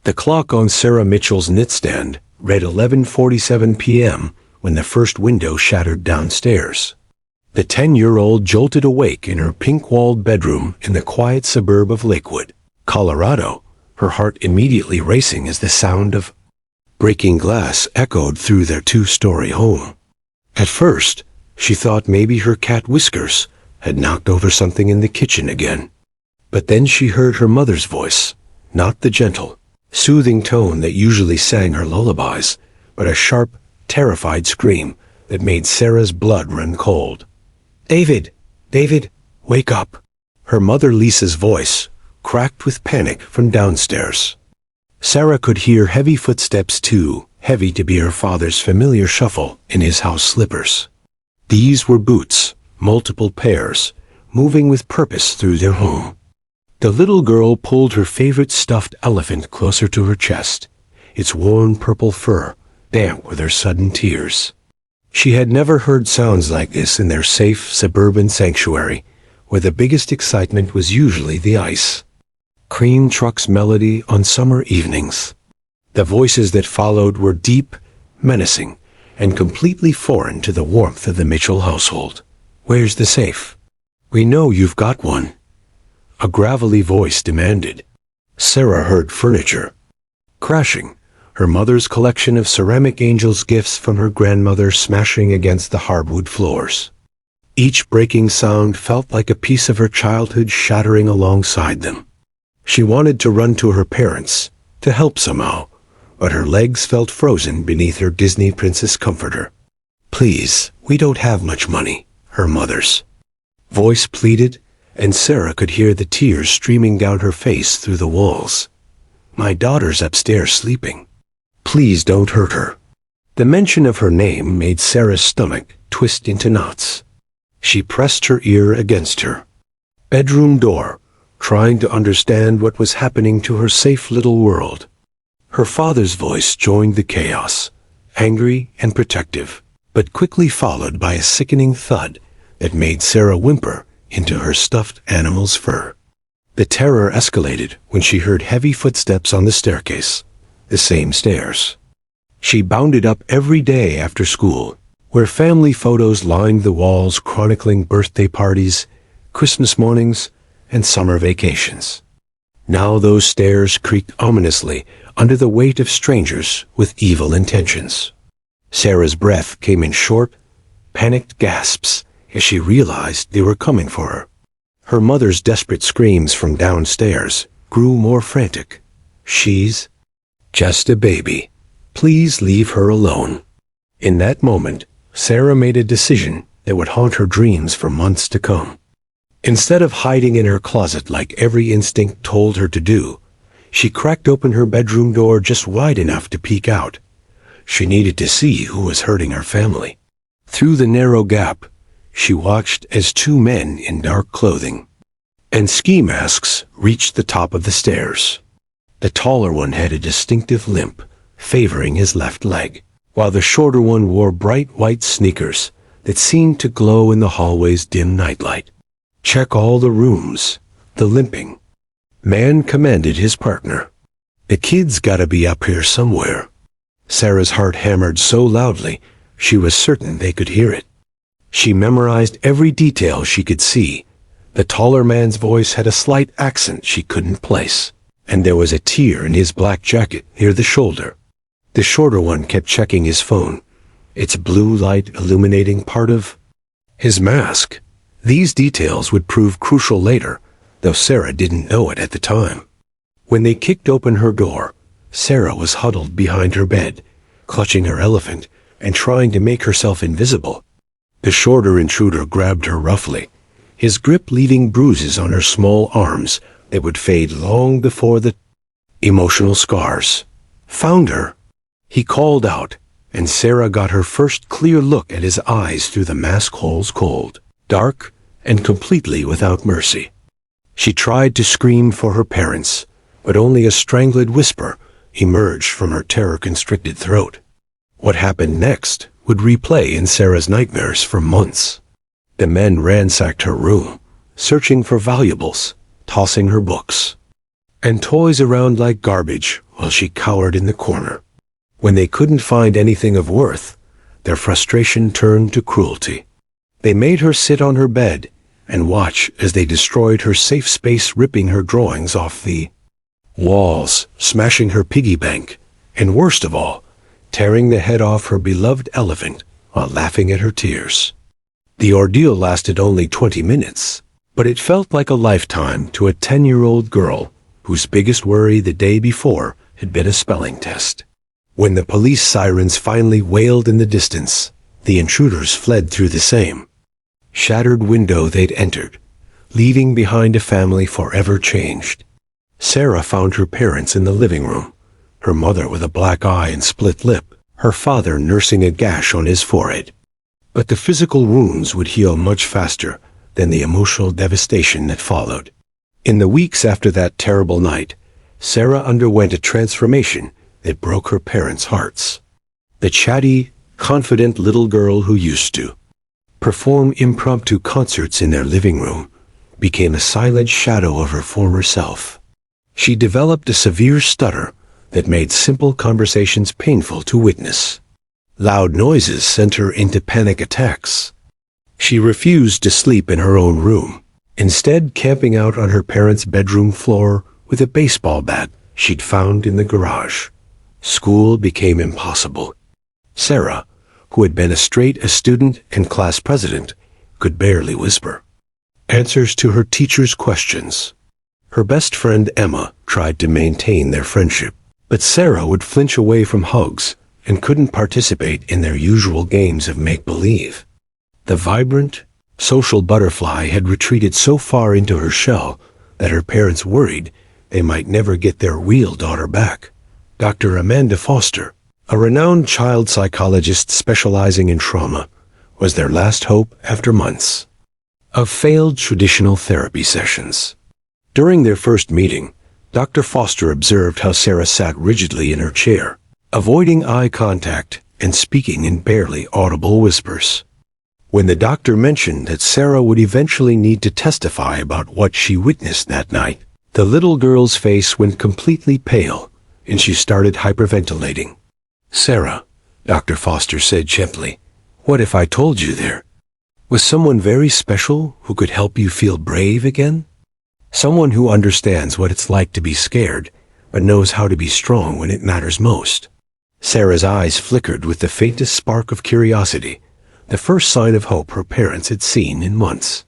The clock on Sarah Mitchell's knitstand read 11:47 p.m. when the first window shattered downstairs. The 10-year-old jolted awake in her pink-walled bedroom in the quiet suburb of Lakewood, Colorado, her heart immediately racing as the sound of breaking glass echoed through their two-story home. At first, she thought maybe her cat Whiskers had knocked over something in the kitchen again. But then she heard her mother's voice, not the gentle, soothing tone that usually sang her lullabies, but a sharp, terrified scream that made Sarah's blood run cold. "David! David! Wake up!" Her mother Lisa's voice cracked with panic from downstairs. Sarah could hear heavy footsteps too, heavy to be her father's familiar shuffle in his house slippers. These were boots, multiple pairs, moving with purpose through their home. The little girl pulled her favorite stuffed elephant closer to her chest, its worn purple fur damp with her sudden tears. She had never heard sounds like this in their safe suburban sanctuary, where the biggest excitement was usually the ice cream truck's melody on summer evenings. The voices that followed were deep, menacing, and completely foreign to the warmth of the Mitchell household. "Where's the safe?" "We know you've got one," a gravelly voice demanded. Sarah heard furniture crashing, her mother's collection of ceramic angels' gifts from her grandmother smashing against the hardwood floors. Each breaking sound felt like a piece of her childhood shattering alongside them. She wanted to run to her parents, to help somehow, but her legs felt frozen beneath her Disney princess comforter. "Please, we don't have much money," her mother's voice pleaded, and Sarah could hear the tears streaming down her face through the walls. "My daughter's upstairs sleeping. Please don't hurt her." The mention of her name made Sarah's stomach twist into knots. She pressed her ear against her bedroom door, trying to understand what was happening to her safe little world. Her father's voice joined the chaos, angry and protective, but quickly followed by a sickening thud that made Sarah whimper into her stuffed animal's fur. The terror escalated when she heard heavy footsteps on the staircase, the same stairs she bounded up every day after school, where family photos lined the walls chronicling birthday parties, Christmas mornings, and summer vacations. Now those stairs creaked ominously under the weight of strangers with evil intentions. Sarah's breath came in short, panicked gasps as she realized they were coming for her. Her mother's desperate screams from downstairs grew more frantic. "She's just a baby. Please leave her alone." In that moment, Sarah made a decision that would haunt her dreams for months to come. Instead of hiding in her closet like every instinct told her to do, she cracked open her bedroom door just wide enough to peek out. She needed to see who was hurting her family. Through the narrow gap, she watched as two men in dark clothing and ski masks reached the top of the stairs. The taller one had a distinctive limp, favoring his left leg, while the shorter one wore bright white sneakers that seemed to glow in the hallway's dim nightlight. "Check all the rooms," the limping man commanded his partner. "The kid's gotta be up here somewhere." Sarah's heart hammered so loudly, she was certain they could hear it. She memorized every detail she could see. The taller man's voice had a slight accent she couldn't place, and there was a tear in his black jacket near the shoulder. The shorter one kept checking his phone, its blue light illuminating part of his mask. These details would prove crucial later, though Sarah didn't know it at the time. When they kicked open her door, Sarah was huddled behind her bed, clutching her elephant and trying to make herself invisible. The shorter intruder grabbed her roughly, his grip leaving bruises on her small arms that would fade long before the emotional scars. "Found her," he called out, and Sarah got her first clear look at his eyes through the mask holes, cold, dark, and completely without mercy. She tried to scream for her parents, but only a strangled whisper emerged from her terror-constricted throat. What happened next would replay in Sarah's nightmares for months. The men ransacked her room, searching for valuables, tossing her books and toys around like garbage while she cowered in the corner. When they couldn't find anything of worth, their frustration turned to cruelty. They made her sit on her bed and watch as they destroyed her safe space, ripping her drawings off the walls, smashing her piggy bank, and worst of all, tearing the head off her beloved elephant while laughing at her tears. The ordeal lasted only 20 minutes, but it felt like a lifetime to a 10-year-old girl whose biggest worry the day before had been a spelling test. When the police sirens finally wailed in the distance, the intruders fled through the same shattered window they'd entered, leaving behind a family forever changed. Sarah found her parents in the living room, her mother with a black eye and split lip, her father nursing a gash on his forehead. But the physical wounds would heal much faster than the emotional devastation that followed. In the weeks after that terrible night, Sarah underwent a transformation that broke her parents' hearts. The chatty, confident little girl who used to perform impromptu concerts in their living room became a silent shadow of her former self. She developed a severe stutter that made simple conversations painful to witness. Loud noises sent her into panic attacks. She refused to sleep in her own room, instead camping out on her parents' bedroom floor with a baseball bat she'd found in the garage. School became impossible. Sarah, who had been a student and class president, could barely whisper answers to her teacher's questions. Her best friend Emma tried to maintain their friendship, but Sarah would flinch away from hugs and couldn't participate in their usual games of make-believe. The vibrant, social butterfly had retreated so far into her shell that her parents worried they might never get their real daughter back. Dr. Amanda Foster, a renowned child psychologist specializing in trauma, was their last hope after months of failed traditional therapy sessions. During their first meeting, Dr. Foster observed how Sarah sat rigidly in her chair, avoiding eye contact and speaking in barely audible whispers. When the doctor mentioned that Sarah would eventually need to testify about what she witnessed that night, the little girl's face went completely pale and she started hyperventilating. "Sarah," Dr. Foster said gently, "what if I told you there was someone very special who could help you feel brave again? Someone who understands what it's like to be scared, but knows how to be strong when it matters most." Sarah's eyes flickered with the faintest spark of curiosity, the first sign of hope her parents had seen in months.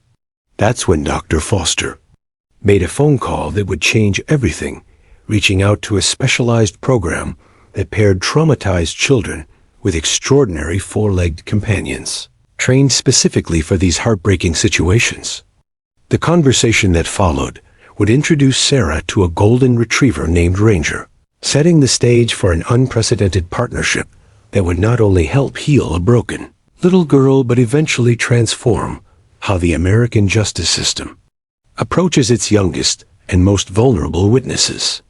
That's when Dr. Foster made a phone call that would change everything, reaching out to a specialized program that paired traumatized children with extraordinary four-legged companions, trained specifically for these heartbreaking situations. The conversation that followed would introduce Sarah to a golden retriever named Ranger, setting the stage for an unprecedented partnership that would not only help heal a broken little girl but eventually transform how the American justice system approaches its youngest and most vulnerable witnesses.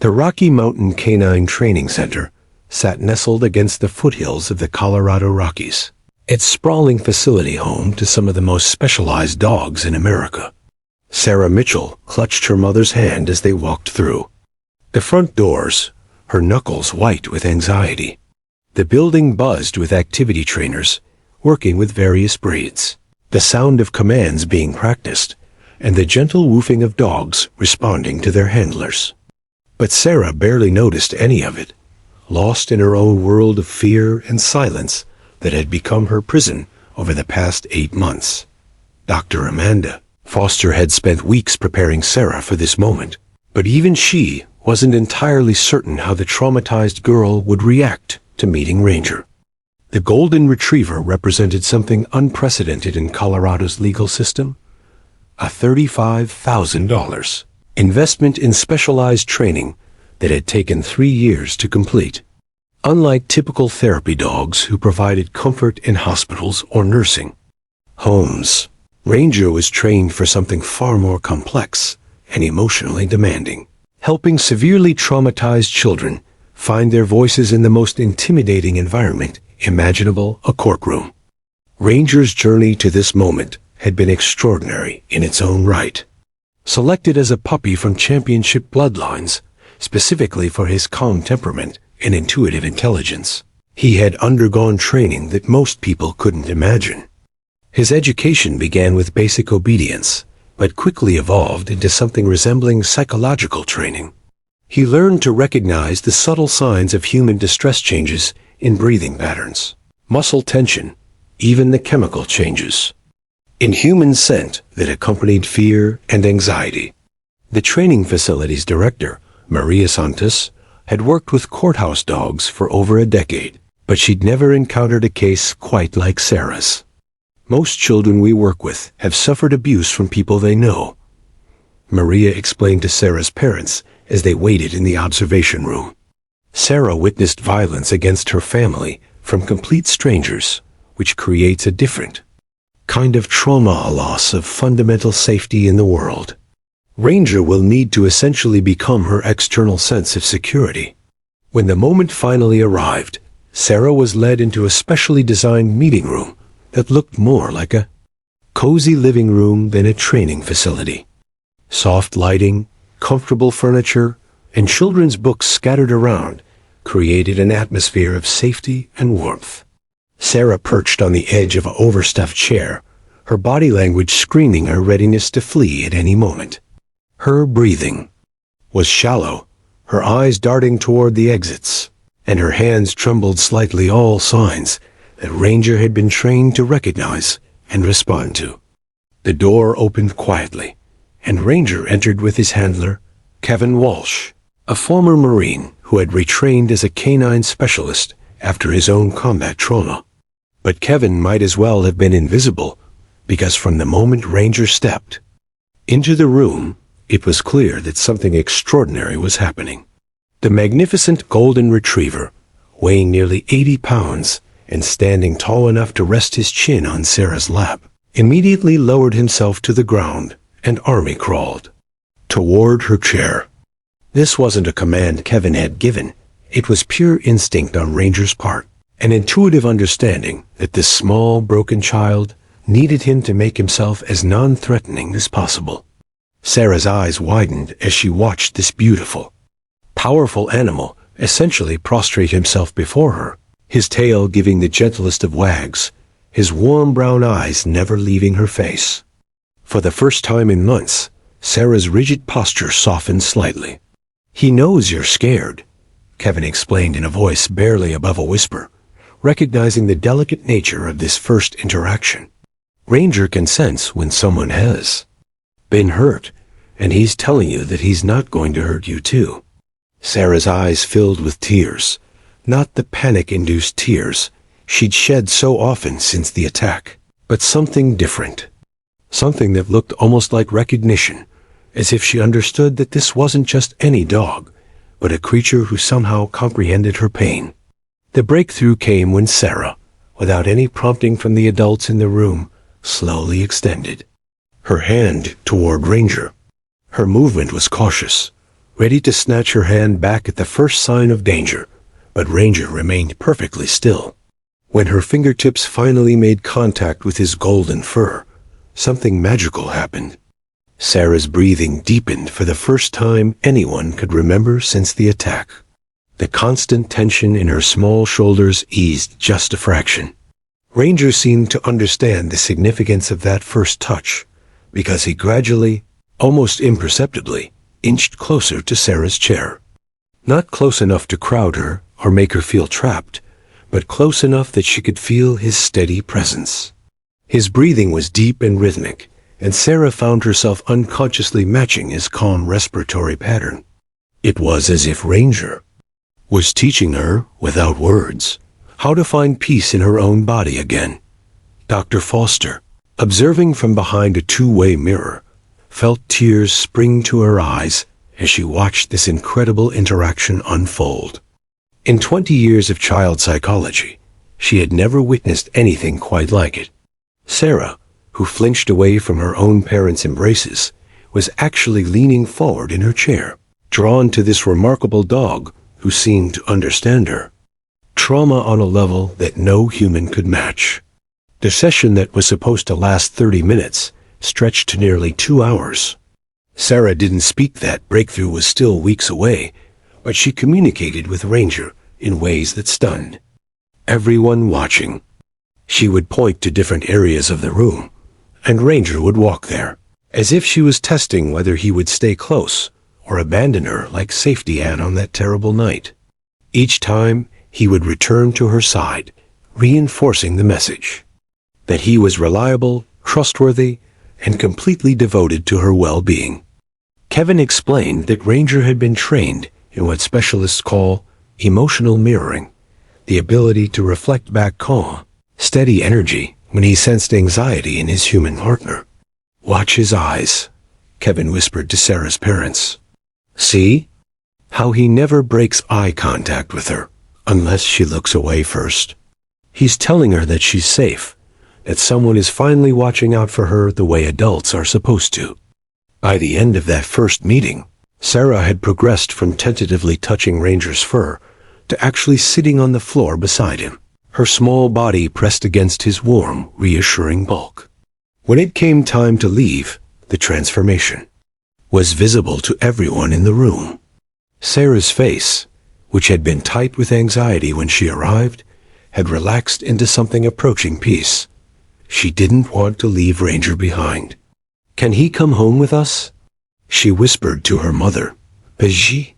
The Rocky Mountain Canine Training Center sat nestled against the foothills of the Colorado Rockies, its sprawling facility home to some of the most specialized dogs in America. Sarah Mitchell clutched her mother's hand as they walked through the front doors, her knuckles white with anxiety. The building buzzed with activity trainers working with various breeds, the sound of commands being practiced, and the gentle woofing of dogs responding to their handlers. But Sarah barely noticed any of it, lost in her own world of fear and silence that had become her prison over the past 8 months. Dr. Amanda Foster had spent weeks preparing Sarah for this moment, but even she wasn't entirely certain how the traumatized girl would react to meeting Ranger. The golden retriever represented something unprecedented in Colorado's legal system: a $35,000 investment in specialized training that had taken 3 years to complete. Unlike typical therapy dogs who provided comfort in hospitals or nursing homes, Ranger was trained for something far more complex and emotionally demanding, helping severely traumatized children find their voices in the most intimidating environment imaginable, a courtroom. Ranger's journey to this moment had been extraordinary in its own right. Selected as a puppy from championship bloodlines, specifically for his calm temperament and intuitive intelligence, he had undergone training that most people couldn't imagine. His education began with basic obedience, but quickly evolved into something resembling psychological training. He learned to recognize the subtle signs of human distress changes in breathing patterns, muscle tension, even the chemical changes in human scent that accompanied fear and anxiety. The training facility's director, Maria Santos, had worked with courthouse dogs for over a decade, but she'd never encountered a case quite like Sarah's. Most children we work with have suffered abuse from people they know, Maria explained to Sarah's parents as they waited in the observation room. Sarah witnessed violence against her family from complete strangers, which creates a different kind of trauma, a loss of fundamental safety in the world. Ranger will need to essentially become her external sense of security. When the moment finally arrived, Sarah was led into a specially designed meeting room that looked more like a cozy living room than a training facility. Soft lighting, comfortable furniture, and children's books scattered around created an atmosphere of safety and warmth. Sarah perched on the edge of an overstuffed chair, her body language screaming her readiness to flee at any moment. Her breathing was shallow, her eyes darting toward the exits, and her hands trembled slightly, all signs that Ranger had been trained to recognize and respond to. The door opened quietly, and Ranger entered with his handler, Kevin Walsh, a former Marine who had retrained as a canine specialist after his own combat trauma. But Kevin might as well have been invisible, because from the moment Ranger stepped into the room, it was clear that something extraordinary was happening. The magnificent golden retriever, weighing nearly 80 pounds and standing tall enough to rest his chin on Sarah's lap, immediately lowered himself to the ground and army crawled toward her chair. This wasn't a command Kevin had given. It was pure instinct on Ranger's part, an intuitive understanding that this small, broken child needed him to make himself as non-threatening as possible. Sarah's eyes widened as she watched this beautiful, powerful animal essentially prostrate himself before her, his tail giving the gentlest of wags, his warm brown eyes never leaving her face. For the first time in months, Sarah's rigid posture softened slightly. "He knows you're scared," Kevin explained in a voice barely above a whisper, recognizing the delicate nature of this first interaction. Ranger can sense when someone has been hurt, and he's telling you that he's not going to hurt you too. Sarah's eyes filled with tears, not the panic-induced tears she'd shed so often since the attack, but something different. Something that looked almost like recognition, as if she understood that this wasn't just any dog, but a creature who somehow comprehended her pain. The breakthrough came when Sarah, without any prompting from the adults in the room, slowly extended her hand toward Ranger. Her movement was cautious, ready to snatch her hand back at the first sign of danger, but Ranger remained perfectly still. When her fingertips finally made contact with his golden fur, something magical happened. Sarah's breathing deepened for the first time anyone could remember since the attack. The constant tension in her small shoulders eased just a fraction. Ranger seemed to understand the significance of that first touch, because he gradually, almost imperceptibly, inched closer to Sarah's chair. Not close enough to crowd her or make her feel trapped, but close enough that she could feel his steady presence. His breathing was deep and rhythmic, and Sarah found herself unconsciously matching his calm respiratory pattern. It was as if Ranger was teaching her, without words, how to find peace in her own body again. Dr. Foster, observing from behind a two-way mirror, felt tears spring to her eyes as she watched this incredible interaction unfold. In 20 years of child psychology, she had never witnessed anything quite like it. Sarah, who flinched away from her own parents' embraces, was actually leaning forward in her chair, drawn to this remarkable dog who seemed to understand her. Trauma on a level that no human could match. The session that was supposed to last 30 minutes stretched to nearly 2 hours. Sarah didn't speak. That breakthrough was still weeks away, but she communicated with Ranger in ways that stunned everyone watching. She would point to different areas of the room, and Ranger would walk there, as if she was testing whether he would stay close or abandon her like Safety Ann on that terrible night. Each time, he would return to her side, reinforcing the message that he was reliable, trustworthy, and completely devoted to her well-being. Kevin explained that Ranger had been trained in what specialists call emotional mirroring, the ability to reflect back calm, steady energy when he sensed anxiety in his human partner. "Watch his eyes," Kevin whispered to Sarah's parents. "See how he never breaks eye contact with her unless she looks away first. He's telling her that she's safe, that someone is finally watching out for her the way adults are supposed to." By the end of that first meeting, Sarah had progressed from tentatively touching Ranger's fur to actually sitting on the floor beside him, her small body pressed against his warm, reassuring bulk. When it came time to leave, the transformation was visible to everyone in the room. Sarah's face, which had been tight with anxiety when she arrived, had relaxed into something approaching peace. She didn't want to leave Ranger behind. "Can he come home with us?" she whispered to her mother, Paji.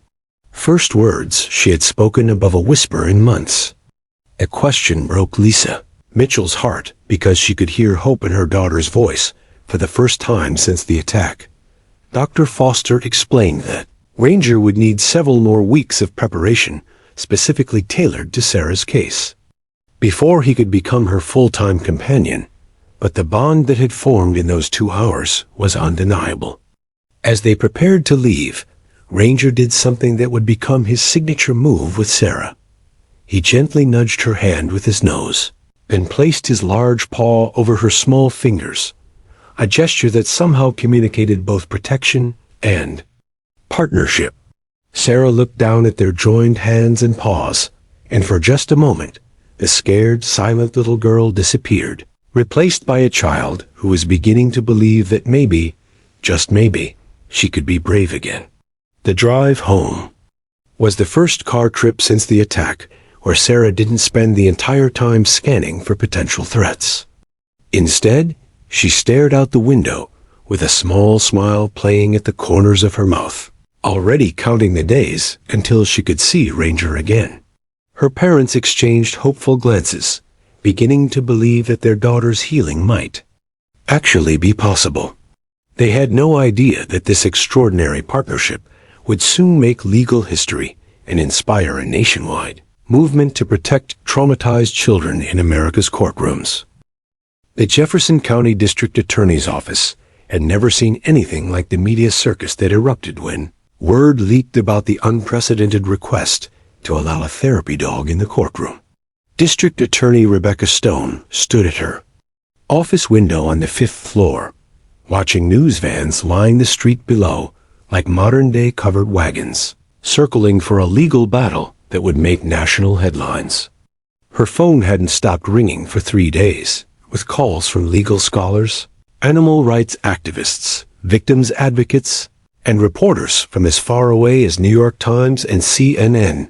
First words she had spoken above a whisper in months. A question broke Lisa Mitchell's heart because she could hear hope in her daughter's voice for the first time since the attack. Dr. Foster explained that Ranger would need several more weeks of preparation specifically tailored to Sarah's case before he could become her full-time companion, but the bond that had formed in those 2 hours was undeniable. As they prepared to leave, Ranger did something that would become his signature move with Sarah. He gently nudged her hand with his nose, then placed his large paw over her small fingers, a gesture that somehow communicated both protection and partnership. Sarah looked down at their joined hands and paws, and for just a moment, the scared, silent little girl disappeared, replaced by a child who was beginning to believe that maybe, just maybe, she could be brave again. The drive home was the first car trip since the attack where Sarah didn't spend the entire time scanning for potential threats. Instead, she stared out the window with a small smile playing at the corners of her mouth, already counting the days until she could see Ranger again. Her parents exchanged hopeful glances, beginning to believe that their daughter's healing might actually be possible. They had no idea that this extraordinary partnership would soon make legal history and inspire a nationwide movement to protect traumatized children in America's courtrooms. The Jefferson County District Attorney's Office had never seen anything like the media circus that erupted when word leaked about the unprecedented request to allow a therapy dog in the courtroom. District Attorney Rebecca Stone stood at her office window on the 5th floor, watching news vans line the street below like modern-day covered wagons, circling for a legal battle that would make national headlines. Her phone hadn't stopped ringing for 3 days, with calls from legal scholars, animal rights activists, victims advocates, and reporters from as far away as New York Times and CNN.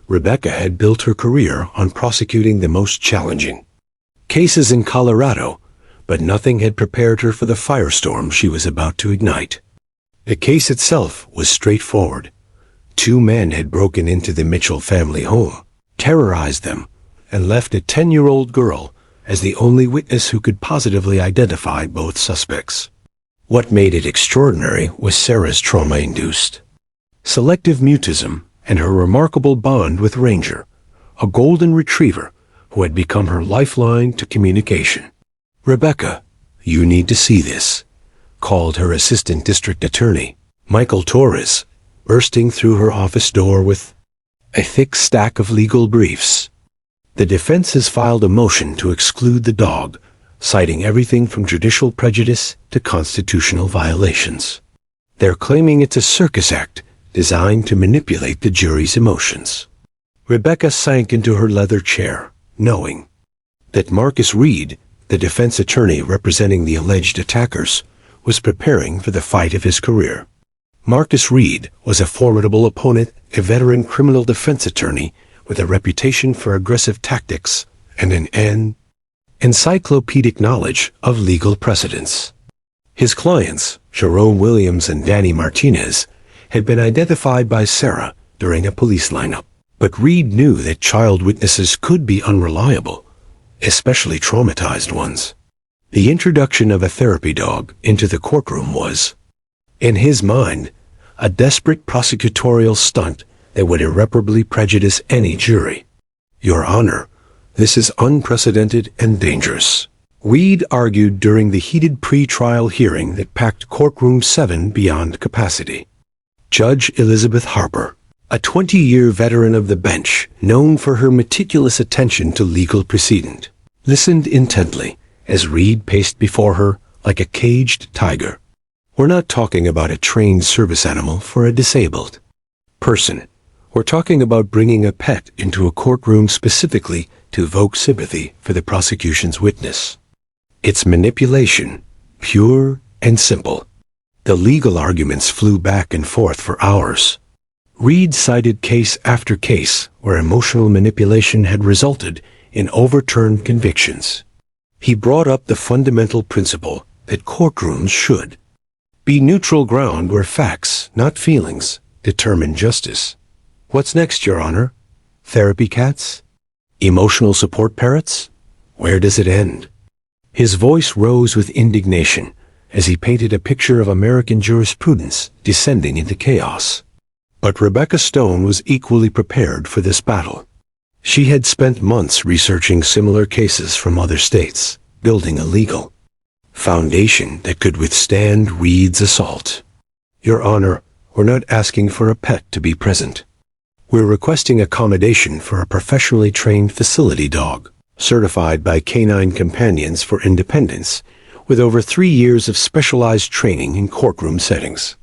Rebecca had built her career on prosecuting the most challenging cases in Colorado, but nothing had prepared her for the firestorm she was about to ignite. The case itself was straightforward. 2 men had broken into the Mitchell family home, terrorized them, and left a 10-year-old girl as the only witness who could positively identify both suspects. What made it extraordinary was Sarah's trauma-induced selective mutism and her remarkable bond with Ranger, a golden retriever who had become her lifeline to communication. "Rebecca, you need to see this," called her assistant district attorney, Michael Torres, bursting through her office door with a thick stack of legal briefs. "The defense has filed a motion to exclude the dog, citing everything from judicial prejudice to constitutional violations. They're claiming it's a circus act designed to manipulate the jury's emotions." Rebecca sank into her leather chair, knowing that Marcus Reed, the defense attorney representing the alleged attackers, was preparing for the fight of his career. Marcus Reed was a formidable opponent, a veteran criminal defense attorney with a reputation for aggressive tactics and an encyclopedic knowledge of legal precedents. His clients, Jerome Williams and Danny Martinez, had been identified by Sarah during a police lineup. But Reed knew that child witnesses could be unreliable, especially traumatized ones. The introduction of a therapy dog into the courtroom was, in his mind, a desperate prosecutorial stunt that would irreparably prejudice any jury. Your Honor, this is unprecedented and dangerous. Reed argued during the heated pre-trial hearing that packed courtroom 7 beyond capacity. Judge Elizabeth Harper, a 20-year veteran of the bench, known for her meticulous attention to legal precedent, listened intently as Reed paced before her like a caged tiger. We're not talking about a trained service animal for a disabled person. We're talking about bringing a pet into a courtroom specifically to evoke sympathy for the prosecution's witness. It's manipulation, pure and simple. The legal arguments flew back and forth for hours. Reed cited case after case where emotional manipulation had resulted in overturned convictions. He brought up the fundamental principle that courtrooms should be neutral ground where facts, not feelings, determine justice. What's next, Your Honor? Therapy cats? Emotional support parrots? Where does it end? His voice rose with indignation as he painted a picture of American jurisprudence descending into chaos. But Rebecca Stone was equally prepared for this battle. She had spent months researching similar cases from other states, building a legal foundation that could withstand Reed's assault. Your Honor, we're not asking for a pet to be present. We're requesting accommodation for a professionally trained facility dog, certified by Canine Companions for Independence, with over 3 years of specialized training in courtroom settings.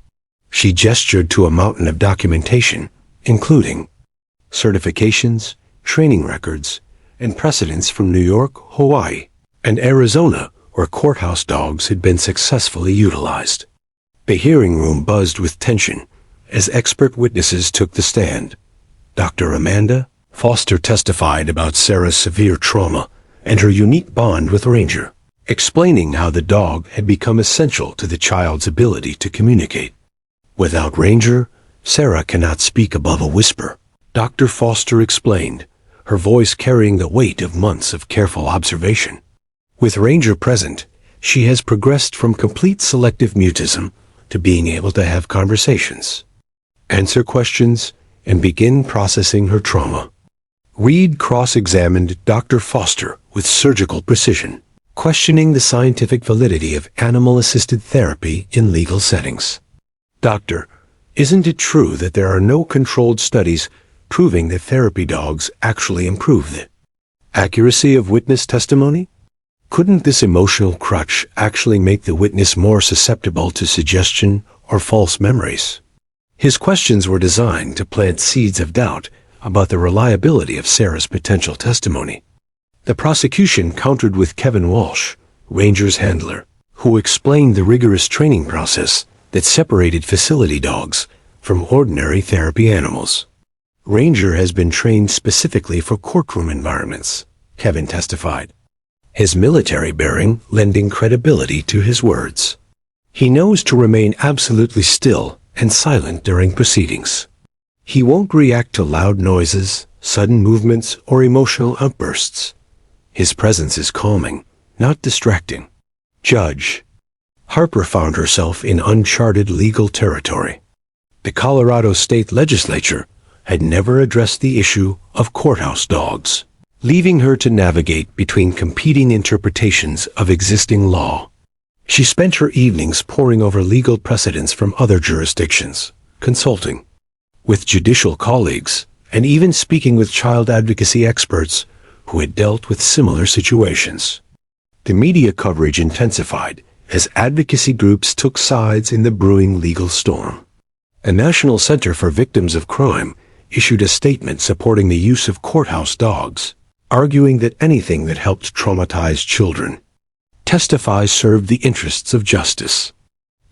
She gestured to a mountain of documentation, including certifications, training records, and precedents from New York, Hawaii, and Arizona, where courthouse dogs had been successfully utilized. The hearing room buzzed with tension as expert witnesses took the stand. Dr. Amanda Foster testified about Sarah's severe trauma and her unique bond with Ranger, explaining how the dog had become essential to the child's ability to communicate. Without Ranger, Sarah cannot speak above a whisper, Dr. Foster explained, her voice carrying the weight of months of careful observation. With Ranger present, she has progressed from complete selective mutism to being able to have conversations, answer questions, and begin processing her trauma. Reed cross-examined Dr. Foster with surgical precision, questioning the scientific validity of animal-assisted therapy in legal settings. Doctor, isn't it true that there are no controlled studies proving that therapy dogs actually improve the accuracy of witness testimony? Couldn't this emotional crutch actually make the witness more susceptible to suggestion or false memories? His questions were designed to plant seeds of doubt about the reliability of Sarah's potential testimony. The prosecution countered with Kevin Walsh, Ranger's handler, who explained the rigorous training process that separated facility dogs from ordinary therapy animals. Ranger has been trained specifically for courtroom environments, Kevin testified, his military bearing lending credibility to his words. He knows to remain absolutely still and silent during proceedings. He won't react to loud noises, sudden movements, or emotional outbursts. His presence is calming, not distracting. Judge Harper found herself in uncharted legal territory. The Colorado State Legislature had never addressed the issue of courthouse dogs, leaving her to navigate between competing interpretations of existing law. She spent her evenings poring over legal precedents from other jurisdictions, consulting with judicial colleagues, and even speaking with child advocacy experts who had dealt with similar situations. The media coverage intensified as advocacy groups took sides in the brewing legal storm. A National Center for Victims of Crime issued a statement supporting the use of courthouse dogs, arguing that anything that helped traumatize children testify served the interests of justice.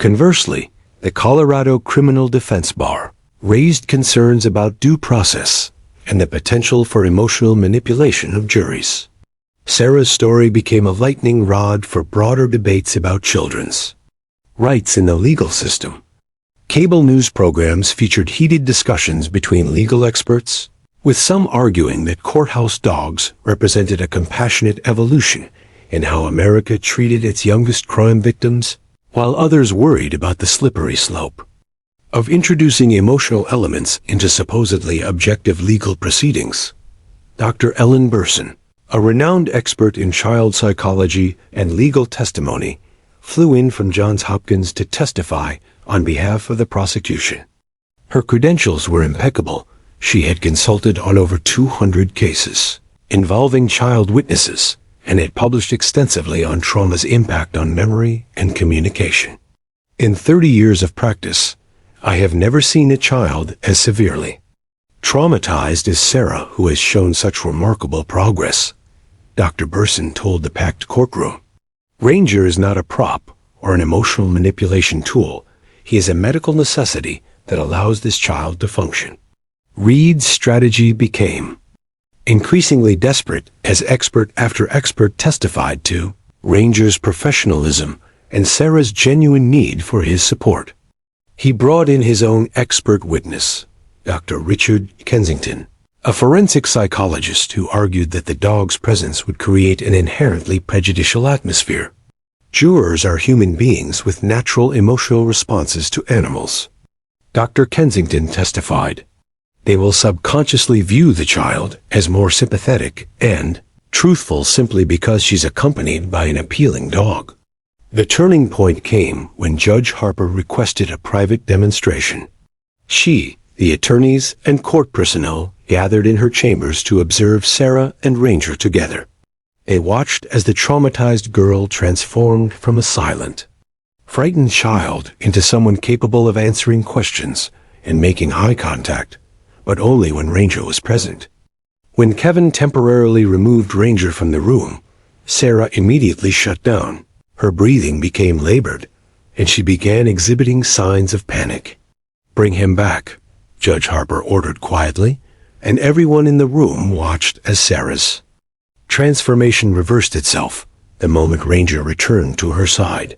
Conversely, the Colorado Criminal Defense Bar raised concerns about due process and the potential for emotional manipulation of juries. Sarah's story became a lightning rod for broader debates about children's rights in the legal system. Cable news programs featured heated discussions between legal experts, with some arguing that courthouse dogs represented a compassionate evolution in how America treated its youngest crime victims, while others worried about the slippery slope of introducing emotional elements into supposedly objective legal proceedings. Dr. Ellen Burson, a renowned expert in child psychology and legal testimony, flew in from Johns Hopkins to testify on behalf of the prosecution. Her credentials were impeccable. She had consulted on over 200 cases involving child witnesses and had published extensively on trauma's impact on memory and communication. In 30 years of practice, I have never seen a child as severely traumatized as Sarah, who has shown such remarkable progress, Dr. Burson told the packed courtroom. Ranger is not a prop or an emotional manipulation tool. He is a medical necessity that allows this child to function. Reed's strategy became increasingly desperate as expert after expert testified to Ranger's professionalism and Sarah's genuine need for his support. He brought in his own expert witness, Dr. Richard Kensington, a forensic psychologist who argued that the dog's presence would create an inherently prejudicial atmosphere. Jurors are human beings with natural emotional responses to animals. Dr. Kensington testified. They will subconsciously view the child as more sympathetic and truthful simply because she's accompanied by an appealing dog. The turning point came when Judge Harper requested a private demonstration. She, the attorneys, and court personnel gathered in her chambers to observe Sarah and Ranger together. They watched as the traumatized girl transformed from a silent, frightened child into someone capable of answering questions and making eye contact, but only when Ranger was present. When Kevin temporarily removed Ranger from the room, Sarah immediately shut down. Her breathing became labored, and she began exhibiting signs of panic. "Bring him back," Judge Harper ordered quietly, and everyone in the room watched as Sarah's transformation reversed itself the moment Ranger returned to her side.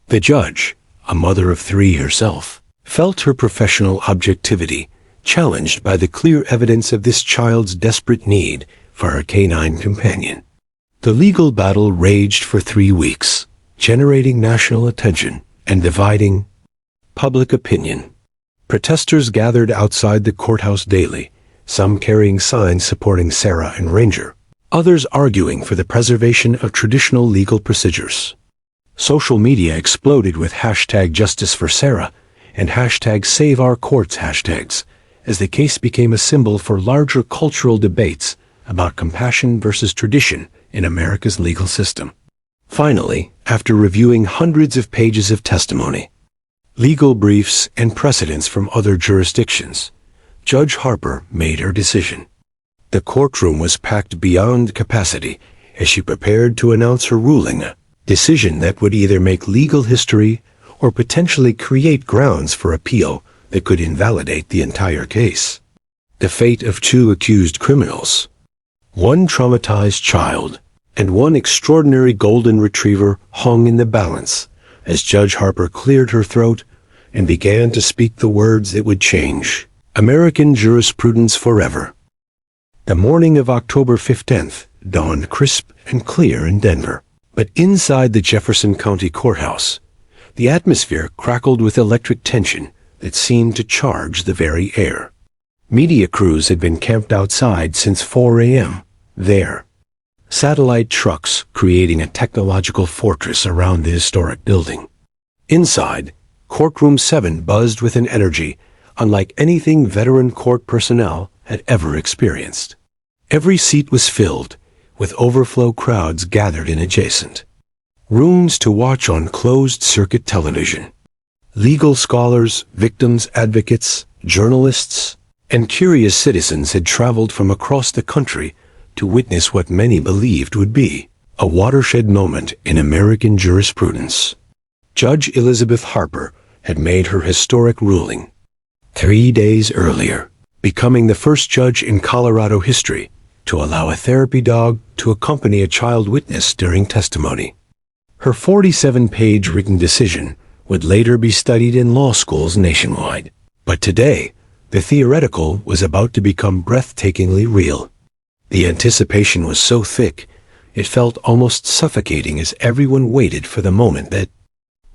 The judge, a mother of 3 herself, felt her professional objectivity challenged by the clear evidence of this child's desperate need for her canine companion. The legal battle raged for 3 weeks, generating national attention and dividing public opinion. Protesters gathered outside the courthouse daily, some carrying signs supporting Sarah and Ranger, others arguing for the preservation of traditional legal procedures. Social media exploded with #JusticeForSarah and #SaveOurCourts hashtags as the case became a symbol for larger cultural debates about compassion versus tradition in America's legal system. Finally, after reviewing hundreds of pages of testimony, legal briefs, and precedents from other jurisdictions, Judge Harper made her decision. The courtroom was packed beyond capacity as she prepared to announce her ruling, a decision that would either make legal history or potentially create grounds for appeal that could invalidate the entire case. The fate of 2 accused criminals, one traumatized child, and one extraordinary golden retriever hung in the balance as Judge Harper cleared her throat and began to speak the words that would change American jurisprudence forever. The morning of October 15th dawned crisp and clear in Denver, but inside the Jefferson County Courthouse, the atmosphere crackled with electric tension that seemed to charge the very air. Media crews had been camped outside since 4 a.m. there, satellite trucks creating a technological fortress around the historic building. Inside, Courtroom 7 buzzed with an energy unlike anything veteran court personnel had ever experienced. Every seat was filled, with overflow crowds gathered in adjacent rooms to watch on closed-circuit television. Legal scholars, victims advocates, journalists, and curious citizens had traveled from across the country to witness what many believed would be a watershed moment in American jurisprudence. Judge Elizabeth Harper had made her historic ruling 3 days earlier, becoming the first judge in Colorado history to allow a therapy dog to accompany a child witness during testimony. Her 47-page written decision would later be studied in law schools nationwide. But today, the theoretical was about to become breathtakingly real. The anticipation was so thick, it felt almost suffocating as everyone waited for the moment that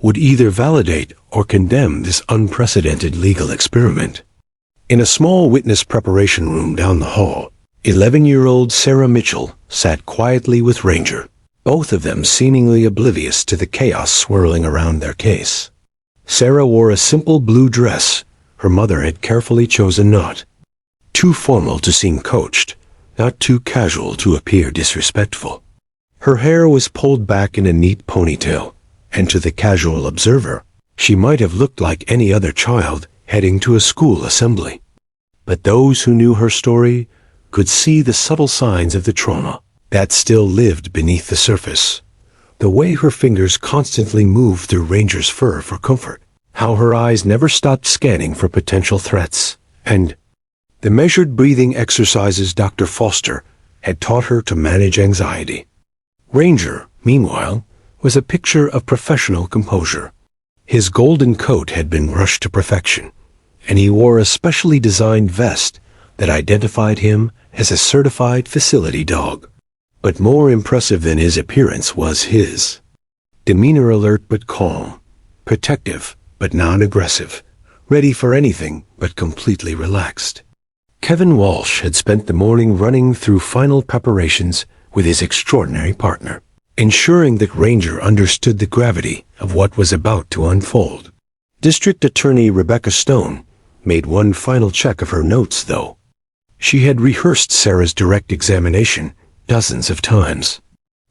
would either validate or condemn this unprecedented legal experiment. In a small witness preparation room down the hall, 11-year-old Sarah Mitchell sat quietly with Ranger, both of them seemingly oblivious to the chaos swirling around their case. Sarah wore a simple blue dress her mother had carefully chosen, not too formal to seem coached, not too casual to appear disrespectful. Her hair was pulled back in a neat ponytail, and to the casual observer, she might have looked like any other child heading to a school assembly. But those who knew her story could see the subtle signs of the trauma that still lived beneath the surface. The way her fingers constantly moved through Ranger's fur for comfort, how her eyes never stopped scanning for potential threats, and the measured breathing exercises Dr. Foster had taught her to manage anxiety. Ranger, meanwhile, was a picture of professional composure. His golden coat had been brushed to perfection, and he wore a specially designed vest that identified him as a certified facility dog. But more impressive than his appearance was his demeanor, alert but calm, protective but non-aggressive, ready for anything but completely relaxed. Kevin Walsh had spent the morning running through final preparations with his extraordinary partner, ensuring that Ranger understood the gravity of what was about to unfold. District Attorney Rebecca Stone made one final check of her notes, though. She had rehearsed Sarah's direct examination dozens of times.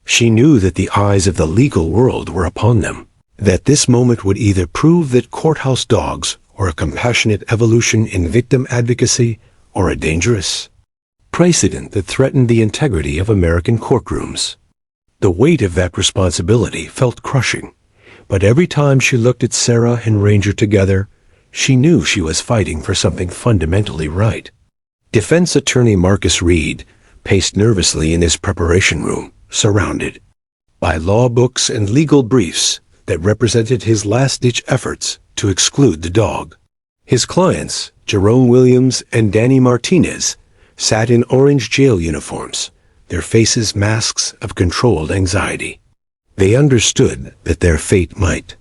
She knew that the eyes of the legal world were upon them, that this moment would either prove that courthouse dogs or a compassionate evolution in victim advocacy or a dangerous precedent that threatened the integrity of American courtrooms. The weight of that responsibility felt crushing, but every time she looked at Sarah and Ranger together, she knew she was fighting for something fundamentally right. Defense attorney Marcus Reed paced nervously in his preparation room, surrounded by law books and legal briefs that represented his last-ditch efforts to exclude the dog. His clients, Jerome Williams and Danny Martinez, sat in orange jail uniforms, their faces masks of controlled anxiety. They understood that their fate might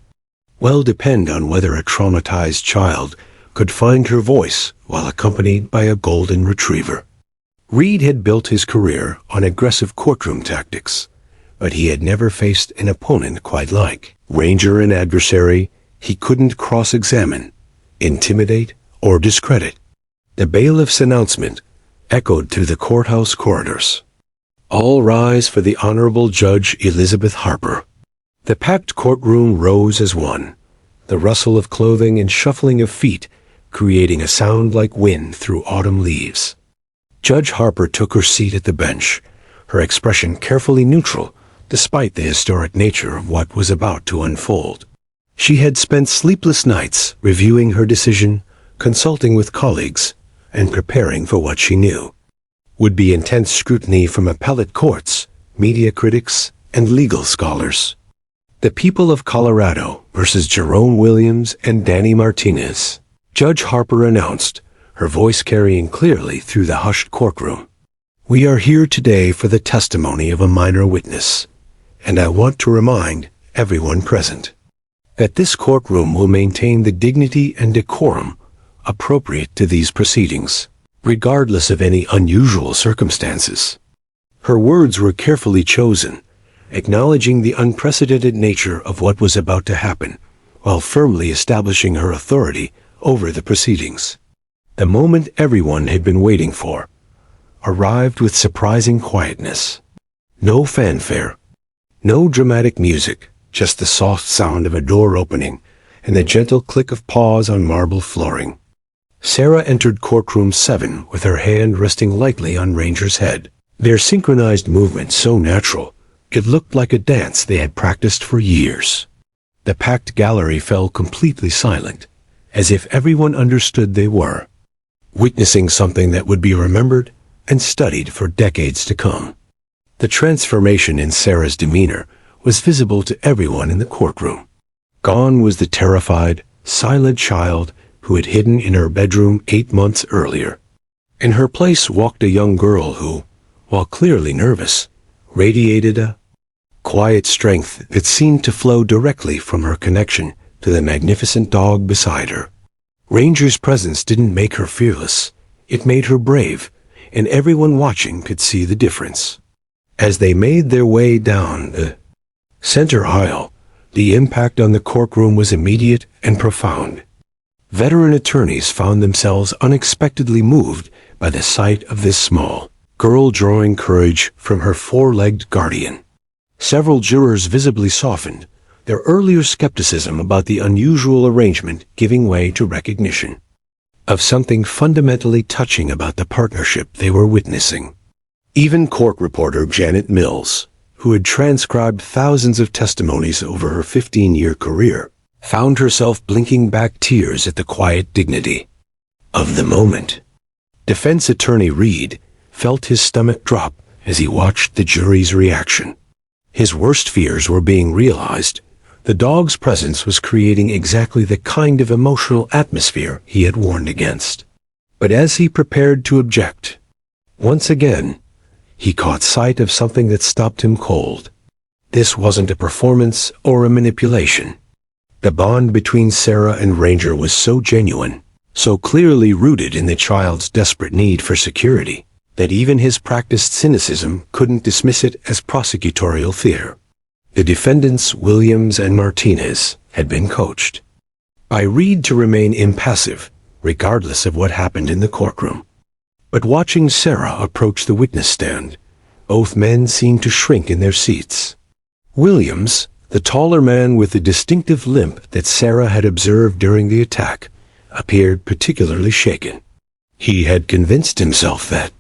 well depend on whether a traumatized child could find her voice while accompanied by a golden retriever. Reed had built his career on aggressive courtroom tactics, but he had never faced an opponent quite like Ranger, an adversary he couldn't cross-examine, intimidate, or discredit. The bailiff's announcement echoed through the courthouse corridors. All rise for the Honorable Judge Elizabeth Harper. The packed courtroom rose as one, the rustle of clothing and shuffling of feet creating a sound like wind through autumn leaves. Judge Harper took her seat at the bench, her expression carefully neutral despite the historic nature of what was about to unfold. She had spent sleepless nights reviewing her decision, consulting with colleagues, and preparing for what she knew would be intense scrutiny from appellate courts, media critics, and legal scholars. The people of Colorado versus Jerome Williams and Danny Martinez, Judge Harper announced, her voice carrying clearly through the hushed courtroom. We are here today for the testimony of a minor witness, and I want to remind everyone present that this courtroom will maintain the dignity and decorum appropriate to these proceedings, regardless of any unusual circumstances. Her words were carefully chosen, acknowledging the unprecedented nature of what was about to happen, while firmly establishing her authority over the proceedings. The moment everyone had been waiting for arrived with surprising quietness. No fanfare, no dramatic music, just the soft sound of a door opening and the gentle click of paws on marble flooring. Sarah entered courtroom 7 with her hand resting lightly on Ranger's head, their synchronized movement so natural it looked like a dance they had practiced for years. The packed gallery fell completely silent, as if everyone understood they were witnessing something that would be remembered and studied for decades to come. The transformation in Sarah's demeanor was visible to everyone in the courtroom. Gone was the terrified, silent child who had hidden in her bedroom 8 months earlier. In her place walked a young girl who, while clearly nervous, radiated a quiet strength that seemed to flow directly from her connection to the magnificent dog beside her. Ranger's presence didn't make her fearless. It made her brave, and everyone watching could see the difference. As they made their way down the center aisle, the impact on the courtroom was immediate and profound. Veteran attorneys found themselves unexpectedly moved by the sight of this small girl drawing courage from her four-legged guardian. Several jurors visibly softened, their earlier skepticism about the unusual arrangement giving way to recognition of something fundamentally touching about the partnership they were witnessing. Even court reporter Janet Mills, who had transcribed thousands of testimonies over her 15-year career, found herself blinking back tears at the quiet dignity of the moment. Defense attorney Reed felt his stomach drop as he watched the jury's reaction. His worst fears were being realized. The dog's presence was creating exactly the kind of emotional atmosphere he had warned against. But as he prepared to object, once again, he caught sight of something that stopped him cold. This wasn't a performance or a manipulation. The bond between Sarah and Ranger was so genuine, so clearly rooted in the child's desperate need for security, that even his practiced cynicism couldn't dismiss it as prosecutorial theater. The defendants, Williams and Martinez, had been coached by Reed to remain impassive, regardless of what happened in the courtroom. But watching Sarah approach the witness stand, both men seemed to shrink in their seats. Williams, the taller man with the distinctive limp that Sarah had observed during the attack, appeared particularly shaken. He had convinced himself that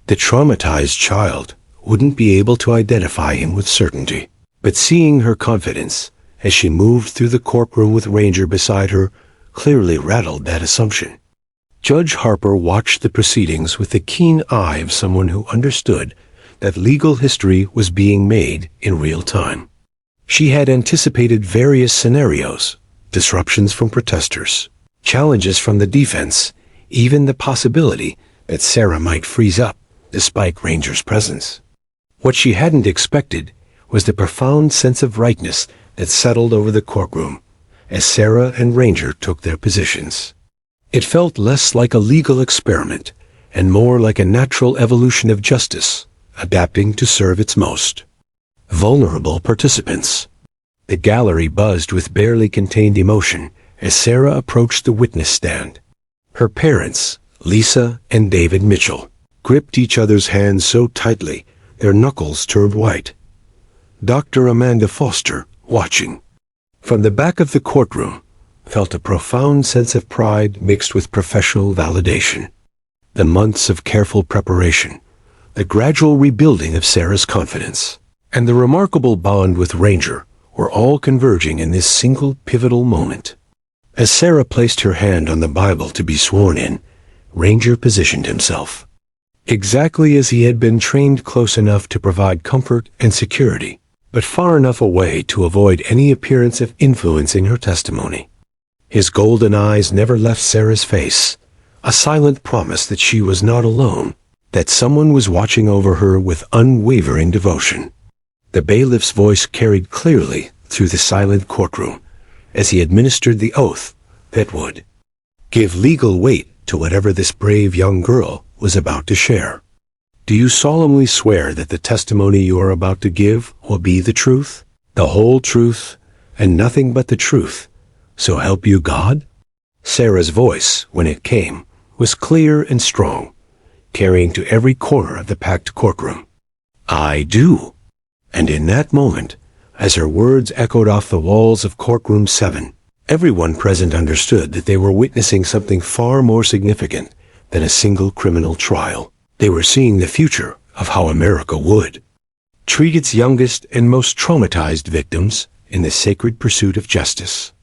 the traumatized child wouldn't be able to identify him with certainty. But seeing her confidence as she moved through the courtroom with Ranger beside her clearly rattled that assumption. Judge Harper watched the proceedings with the keen eye of someone who understood that legal history was being made in real time. She had anticipated various scenarios, disruptions from protesters, challenges from the defense, even the possibility that Sarah might freeze up despite Ranger's presence. What she hadn't expected was the profound sense of rightness that settled over the courtroom as Sarah and Ranger took their positions. It felt less like a legal experiment and more like a natural evolution of justice, adapting to serve its most vulnerable participants. The gallery buzzed with barely contained emotion as Sarah approached the witness stand. Her parents, Lisa and David Mitchell, gripped each other's hands so tightly their knuckles turned white. Dr. Amanda Foster, watching from the back of the courtroom, felt a profound sense of pride mixed with professional validation. The months of careful preparation, the gradual rebuilding of Sarah's confidence, and the remarkable bond with Ranger were all converging in this single pivotal moment. As Sarah placed her hand on the Bible to be sworn in, Ranger positioned himself exactly as he had been trained, close enough to provide comfort and security, but far enough away to avoid any appearance of influencing her testimony. His golden eyes never left Sarah's face, a silent promise that she was not alone, that someone was watching over her with unwavering devotion. The bailiff's voice carried clearly through the silent courtroom as he administered the oath that would give legal weight to whatever this brave young girl was about to share. Do you solemnly swear that the testimony you are about to give will be the truth, the whole truth, and nothing but the truth, so help you God? Sarah's voice, when it came, was clear and strong, carrying to every corner of the packed courtroom. I do. And in that moment, as her words echoed off the walls of courtroom 7, everyone present understood that they were witnessing something far more significant than a single criminal trial. They were seeing the future of how America would treat its youngest and most traumatized victims in the sacred pursuit of justice.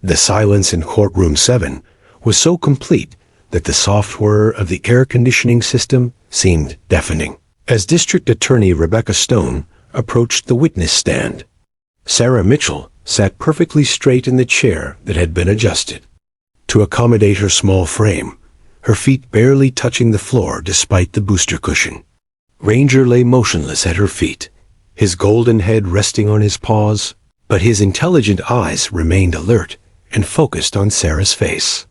The silence in courtroom 7 was so complete that the soft whir of the air conditioning system seemed deafening. As District Attorney Rebecca Stone approached the witness stand, Sarah Mitchell sat perfectly straight in the chair that had been adjusted to accommodate her small frame, her feet barely touching the floor despite the booster cushion. Ranger lay motionless at her feet, his golden head resting on his paws, but his intelligent eyes remained alert and focused on Sarah's face.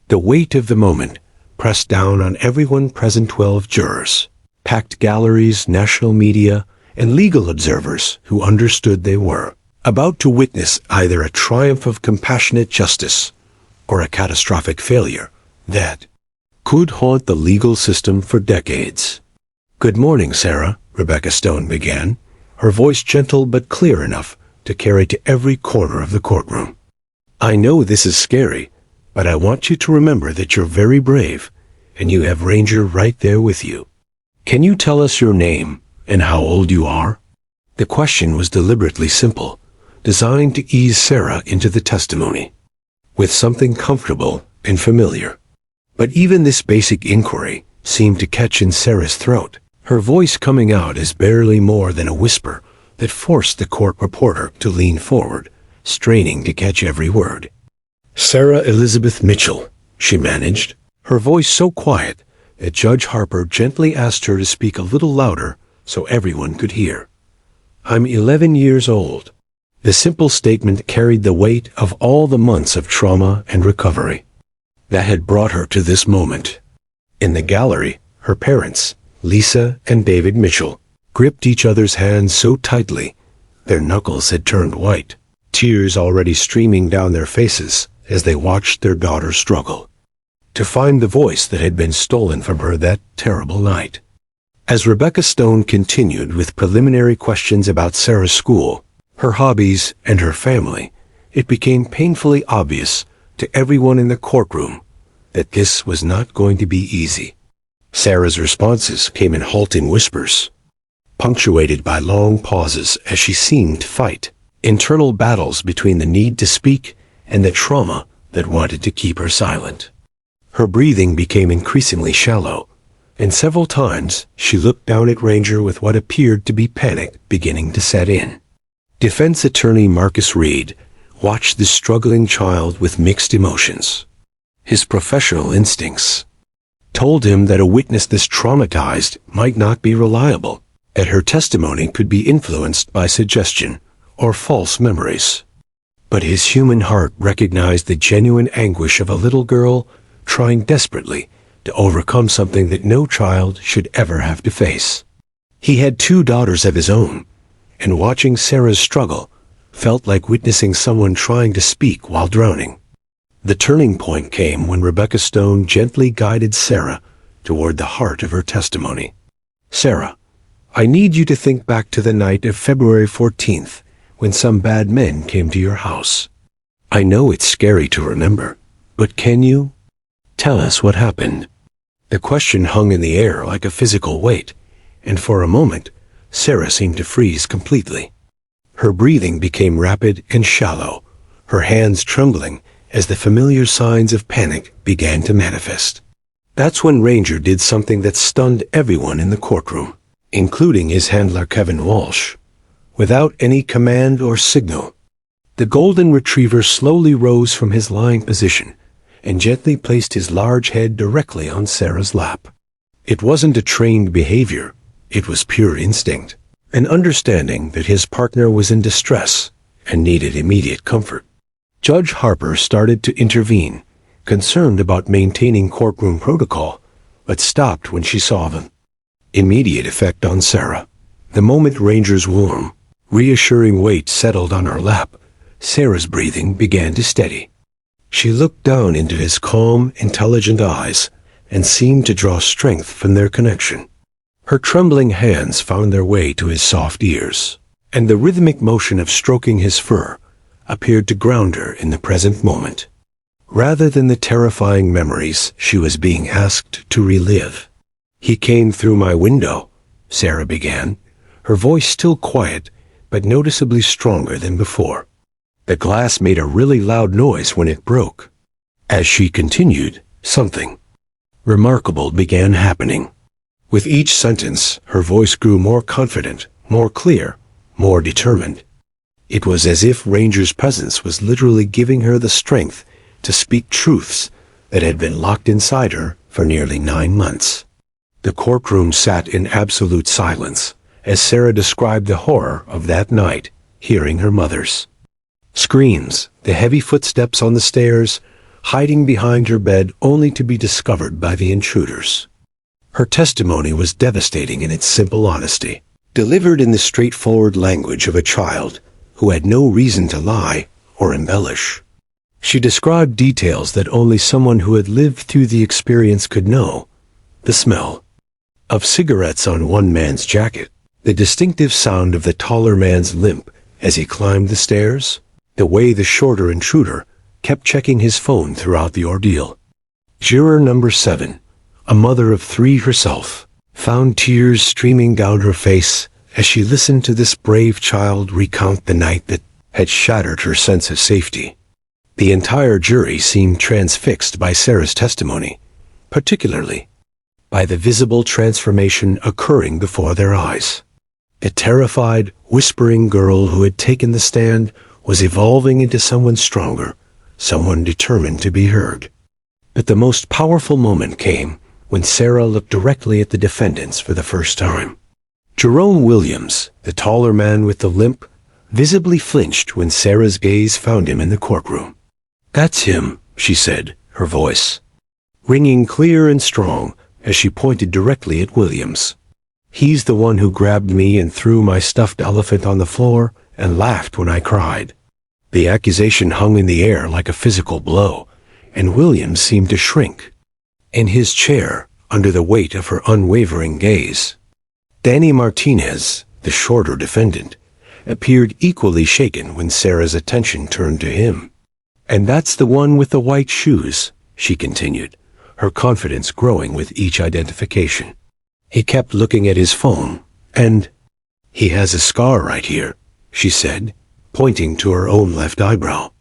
The weight of the moment pressed down on everyone present. 12 jurors, packed galleries, national media, and legal observers who understood they were about to witness either a triumph of compassionate justice or a catastrophic failure that could haunt the legal system for decades. "Good morning, Sarah," Rebecca Stone began, her voice gentle but clear enough to carry to every corner of the courtroom. "I know this is scary, but I want you to remember that you're very brave, and you have Ranger right there with you. Can you tell us your name and how old you are?" The question was deliberately simple, designed to ease Sarah into the testimony with something comfortable and familiar. But even this basic inquiry seemed to catch in Sarah's throat, her voice coming out as barely more than a whisper that forced the court reporter to lean forward, straining to catch every word. "Sarah Elizabeth Mitchell," she managed, her voice so quiet that Judge Harper gently asked her to speak a little louder so everyone could hear. "I'm 11 years old." The simple statement carried the weight of all the months of trauma and recovery that had brought her to this moment. In the gallery, her parents, Lisa and David Mitchell, gripped each other's hands so tightly their knuckles had turned white, tears already streaming down their faces as they watched their daughter struggle to find the voice that had been stolen from her that terrible night. As Rebecca Stone continued with preliminary questions about Sarah's school, her hobbies, and her family, it became painfully obvious to everyone in the courtroom that this was not going to be easy. Sarah's responses came in halting whispers, punctuated by long pauses as she seemed to fight internal battles between the need to speak and the trauma that wanted to keep her silent. Her breathing became increasingly shallow, and several times she looked down at Ranger with what appeared to be panic beginning to set in. Defense attorney Marcus Reed watched the struggling child with mixed emotions. His professional instincts told him that a witness this traumatized might not be reliable, that her testimony could be influenced by suggestion or false memories. But his human heart recognized the genuine anguish of a little girl trying desperately to overcome something that no child should ever have to face. He had 2 daughters of his own, and watching Sarah's struggle felt like witnessing someone trying to speak while drowning. The turning point came when Rebecca Stone gently guided Sarah toward the heart of her testimony. "Sarah, I need you to think back to the night of February 14th when some bad men came to your house. I know it's scary to remember, but can you tell us what happened?" The question hung in the air like a physical weight, and for a moment, Sarah seemed to freeze completely. Her breathing became rapid and shallow, her hands trembling as the familiar signs of panic began to manifest. That's when Ranger did something that stunned everyone in the courtroom, including his handler Kevin Walsh. Without any command or signal, the golden retriever slowly rose from his lying position and gently placed his large head directly on Sarah's lap. It wasn't a trained behavior. It was pure instinct, an understanding that his partner was in distress and needed immediate comfort. Judge Harper started to intervene, concerned about maintaining courtroom protocol, but stopped when she saw the immediate effect on Sarah. The moment Ranger's warm, reassuring weight settled on her lap, Sarah's breathing began to steady. She looked down into his calm, intelligent eyes and seemed to draw strength from their connection. Her trembling hands found their way to his soft ears, and the rhythmic motion of stroking his fur appeared to ground her in the present moment, rather than the terrifying memories she was being asked to relive. "He came through my window," Sarah began, her voice still quiet, but noticeably stronger than before. The glass made a really loud noise when it broke. As she continued, something remarkable began happening. With each sentence, her voice grew more confident, more clear, more determined. It was as if Ranger's presence was literally giving her the strength to speak truths that had been locked inside her for nearly 9 months. The courtroom sat in absolute silence as Sarah described the horror of that night, hearing her mother's screams, the heavy footsteps on the stairs, hiding behind her bed only to be discovered by the intruders. Her testimony was devastating in its simple honesty, delivered in the straightforward language of a child who had no reason to lie or embellish. She described details that only someone who had lived through the experience could know: the smell of cigarettes on one man's jacket, the distinctive sound of the taller man's limp as he climbed the stairs, the way the shorter intruder kept checking his phone throughout the ordeal. Juror number 7, a mother of 3 herself, found tears streaming down her face as she listened to this brave child recount the night that had shattered her sense of safety. The entire jury seemed transfixed by Sarah's testimony, particularly by the visible transformation occurring before their eyes. The terrified, whispering girl who had taken the stand was evolving into someone stronger, someone determined to be heard. But the most powerful moment came when Sarah looked directly at the defendants for the first time. Jerome Williams, the taller man with the limp, visibly flinched when Sarah's gaze found him in the courtroom. "That's him," she said, her voice ringing clear and strong as she pointed directly at Williams. "He's the one who grabbed me and threw my stuffed elephant on the floor and laughed when I cried." The accusation hung in the air like a physical blow, and Williams seemed to shrink in his chair under the weight of her unwavering gaze. Danny Martinez, the shorter defendant, appeared equally shaken when Sarah's attention turned to him. "And that's the one with the white shoes," she continued, her confidence growing with each identification. "He kept looking at his phone, and he has a scar right here," she said, pointing to her own left eyebrow.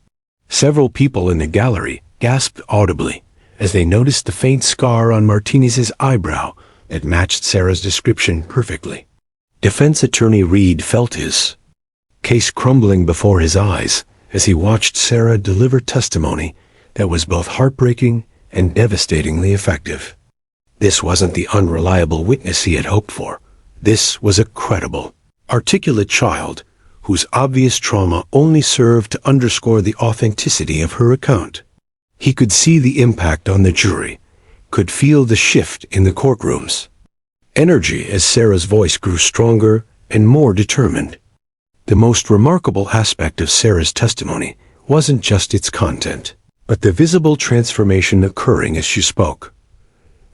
Several people in the gallery gasped audibly as they noticed the faint scar on Martinez's eyebrow that matched Sarah's description perfectly. Defense attorney Reed felt his case crumbling before his eyes as he watched Sarah deliver testimony that was both heartbreaking and devastatingly effective. This wasn't the unreliable witness he had hoped for. This was a credible, articulate child whose obvious trauma only served to underscore the authenticity of her account. He could see the impact on the jury, could feel the shift in the courtrooms. Energy as Sarah's voice grew stronger and more determined. The most remarkable aspect of Sarah's testimony wasn't just its content, but the visible transformation occurring as she spoke.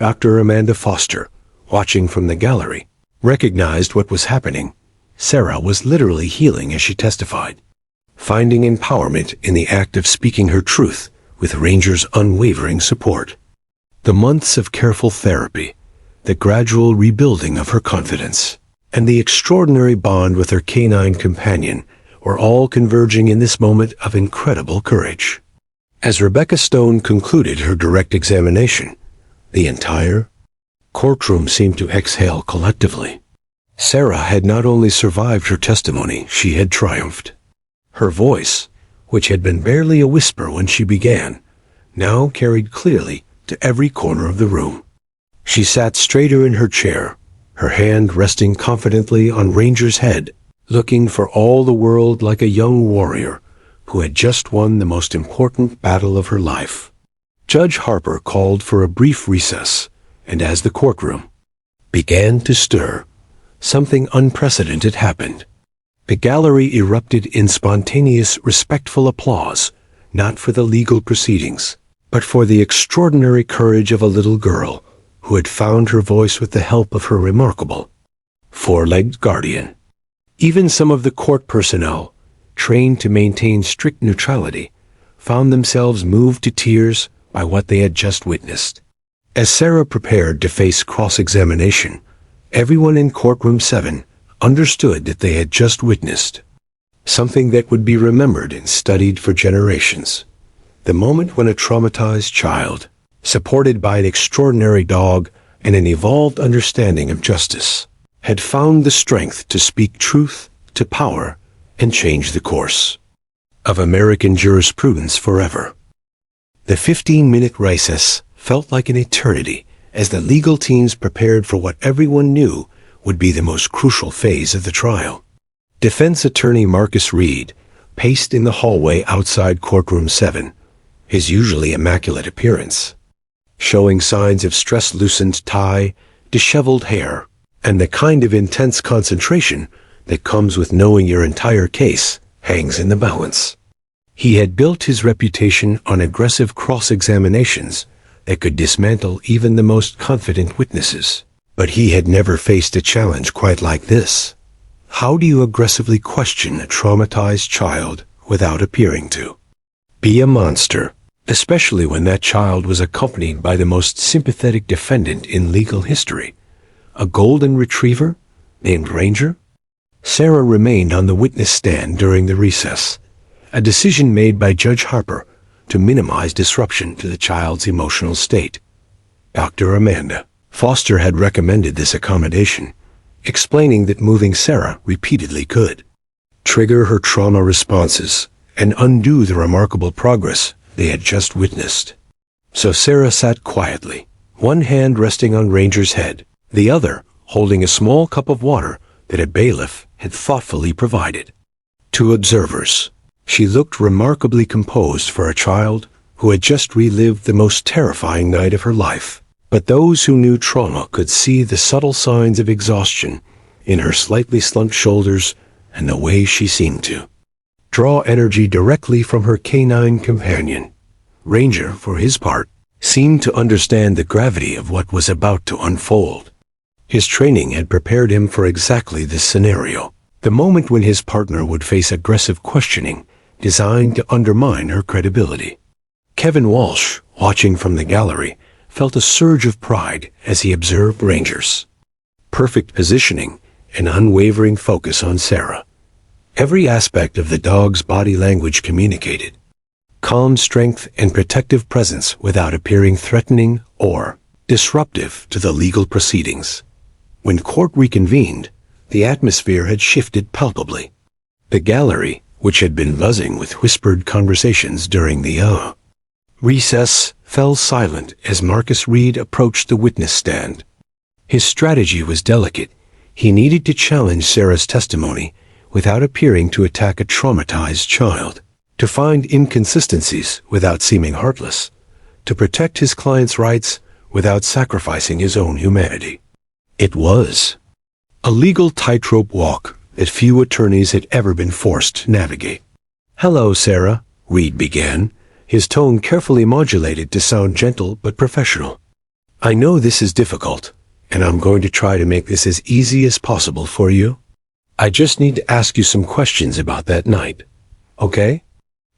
Dr. Amanda Foster, watching from the gallery, recognized what was happening. Sarah was literally healing as she testified, finding empowerment in the act of speaking her truth with Ranger's unwavering support. The months of careful therapy, the gradual rebuilding of her confidence, and the extraordinary bond with her canine companion were all converging in this moment of incredible courage. As Rebecca Stone concluded her direct examination, the entire courtroom seemed to exhale collectively. Sarah had not only survived her testimony, she had triumphed. Her voice, which had been barely a whisper when she began, now carried clearly to every corner of the room. She sat straighter in her chair, her hand resting confidently on Ranger's head, looking for all the world like a young warrior who had just won the most important battle of her life. Judge Harper called for a brief recess, and as the courtroom began to stir, something unprecedented happened. The gallery erupted in spontaneous, respectful applause, not for the legal proceedings, but for the extraordinary courage of a little girl who had found her voice with the help of her remarkable four-legged guardian. Even some of the court personnel, trained to maintain strict neutrality, found themselves moved to tears by what they had just witnessed. As Sarah prepared to face cross-examination, everyone in courtroom 7 understood that they had just witnessed something that would be remembered and studied for generations. The moment when a traumatized child, supported by an extraordinary dog and an evolved understanding of justice, had found the strength to speak truth to power and change the course of American jurisprudence forever. The 15-minute recess felt like an eternity as the legal teams prepared for what everyone knew would be the most crucial phase of the trial. Defense attorney Marcus Reed paced in the hallway outside courtroom 7, his usually immaculate appearance showing signs of stress-loosened tie, disheveled hair, and the kind of intense concentration that comes with knowing your entire case hangs in the balance. He had built his reputation on aggressive cross-examinations that could dismantle even the most confident witnesses. But he had never faced a challenge quite like this. How do you aggressively question a traumatized child without appearing to be a monster, especially when that child was accompanied by the most sympathetic defendant in legal history, a golden retriever named Ranger? Sarah remained on the witness stand during the recess, a decision made by Judge Harper to minimize disruption to the child's emotional state. Dr. Amanda Foster had recommended this accommodation, explaining that moving Sarah repeatedly could trigger her trauma responses and undo the remarkable progress they had just witnessed. So Sarah sat quietly, one hand resting on Ranger's head, the other holding a small cup of water that a bailiff had thoughtfully provided. To observers, she looked remarkably composed for a child who had just relived the most terrifying night of her life. But those who knew trauma could see the subtle signs of exhaustion in her slightly slumped shoulders and the way she seemed to draw energy directly from her canine companion. Ranger, for his part, seemed to understand the gravity of what was about to unfold. His training had prepared him for exactly this scenario, the moment when his partner would face aggressive questioning designed to undermine her credibility. Kevin Walsh, watching from the gallery, felt a surge of pride as he observed Ranger's perfect positioning and unwavering focus on Sarah. Every aspect of the dog's body language communicated calm strength and protective presence without appearing threatening or disruptive to the legal proceedings. When court reconvened, the atmosphere had shifted palpably. The gallery, which had been buzzing with whispered conversations during the recess, fell silent as Marcus Reed approached the witness stand. His strategy was delicate. He needed to challenge Sarah's testimony without appearing to attack a traumatized child, to find inconsistencies without seeming heartless, to protect his client's rights without sacrificing his own humanity. It was a legal tightrope walk that few attorneys had ever been forced to navigate. "Hello, Sarah," Reed began, his tone carefully modulated to sound gentle but professional. "I know this is difficult, and I'm going to try to make this as easy as possible for you. I just need to ask you some questions about that night. Okay?"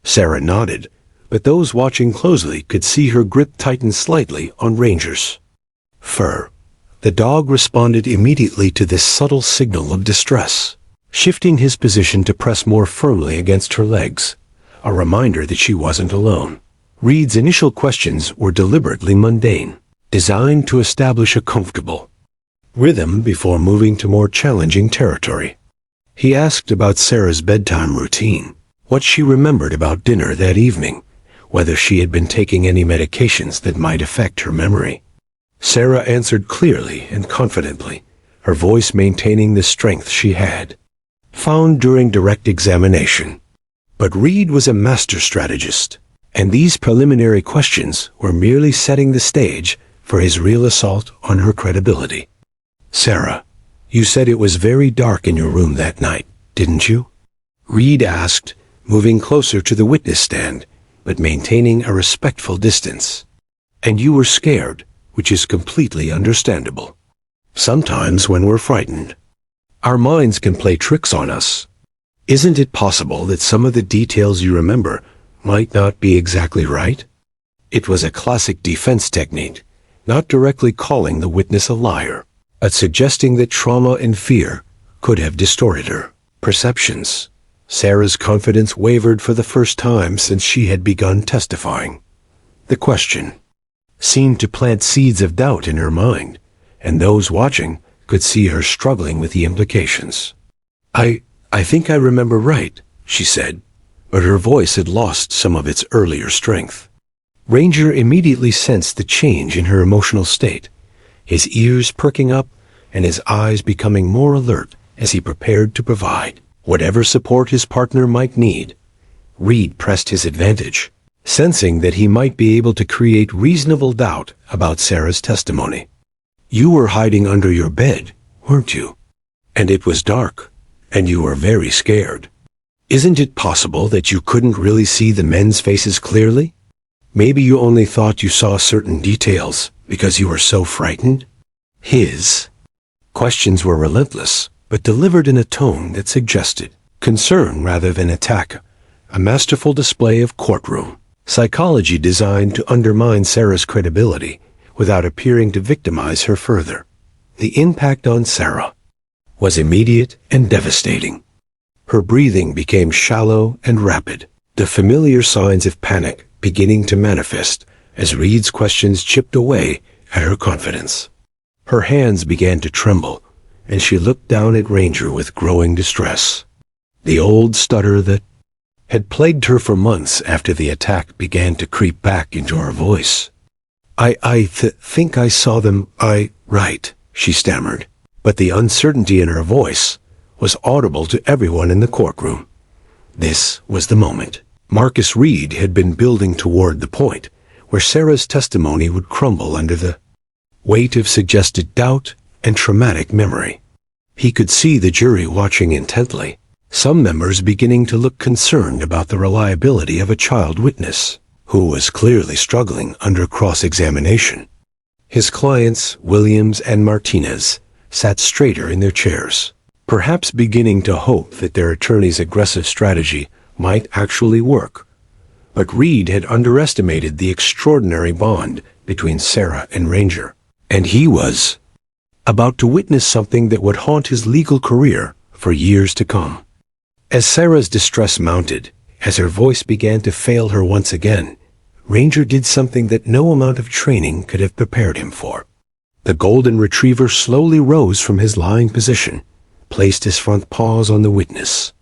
Sarah nodded, but those watching closely could see her grip tighten slightly on Ranger's fur. The dog responded immediately to this subtle signal of distress, shifting his position to press more firmly against her legs, a reminder that she wasn't alone. Reed's initial questions were deliberately mundane, designed to establish a comfortable rhythm before moving to more challenging territory. He asked about Sarah's bedtime routine, what she remembered about dinner that evening, whether she had been taking any medications that might affect her memory. Sarah answered clearly and confidently, her voice maintaining the strength she had found during direct examination. But Reed was a master strategist, and these preliminary questions were merely setting the stage for his real assault on her credibility. "Sarah, you said it was very dark in your room that night, didn't you?" Reed asked, moving closer to the witness stand, but maintaining a respectful distance. "And you were scared, which is completely understandable. Sometimes when we're frightened, our minds can play tricks on us. Isn't it possible that some of the details you remember might not be exactly right?" It was a classic defense technique, not directly calling the witness a liar, but suggesting that trauma and fear could have distorted her perceptions. Sarah's confidence wavered for the first time since she had begun testifying. The question seemed to plant seeds of doubt in her mind, and those watching could see her struggling with the implications. I think I remember right, she said, but her voice had lost some of its earlier strength. Ranger immediately sensed the change in her emotional state, his ears perking up and his eyes becoming more alert as he prepared to provide whatever support his partner might need. Reed pressed his advantage, sensing that he might be able to create reasonable doubt about Sarah's testimony. You were hiding under your bed, weren't you? And it was dark, and you were very scared. Isn't it possible that you couldn't really see the men's faces clearly? Maybe you only thought you saw certain details because you were so frightened? His questions were relentless, but delivered in a tone that suggested concern rather than attack, a masterful display of courtroom psychology designed to undermine Sarah's credibility without appearing to victimize her further. The impact on Sarah was immediate and devastating. Her breathing became shallow and rapid, the familiar signs of panic beginning to manifest as Reed's questions chipped away at her confidence. Her hands began to tremble, and she looked down at Ranger with growing distress. The old stutter that had plagued her for months after the attack began to creep back into her voice. I think I saw them, right, she stammered, but the uncertainty in her voice was audible to everyone in the courtroom. This was the moment. Marcus Reed had been building toward the point where Sarah's testimony would crumble under the weight of suggested doubt and traumatic memory. He could see the jury watching intently, some members beginning to look concerned about the reliability of a child witness, who was clearly struggling under cross-examination. His clients, Williams and Martinez, sat straighter in their chairs, perhaps beginning to hope that their attorney's aggressive strategy might actually work. But Reed had underestimated the extraordinary bond between Sarah and Ranger, and he was about to witness something that would haunt his legal career for years to come. As Sarah's distress mounted, as her voice began to fail her once again, Ranger did something that no amount of training could have prepared him for. The golden retriever slowly rose from his lying position, placed his front paws on the witness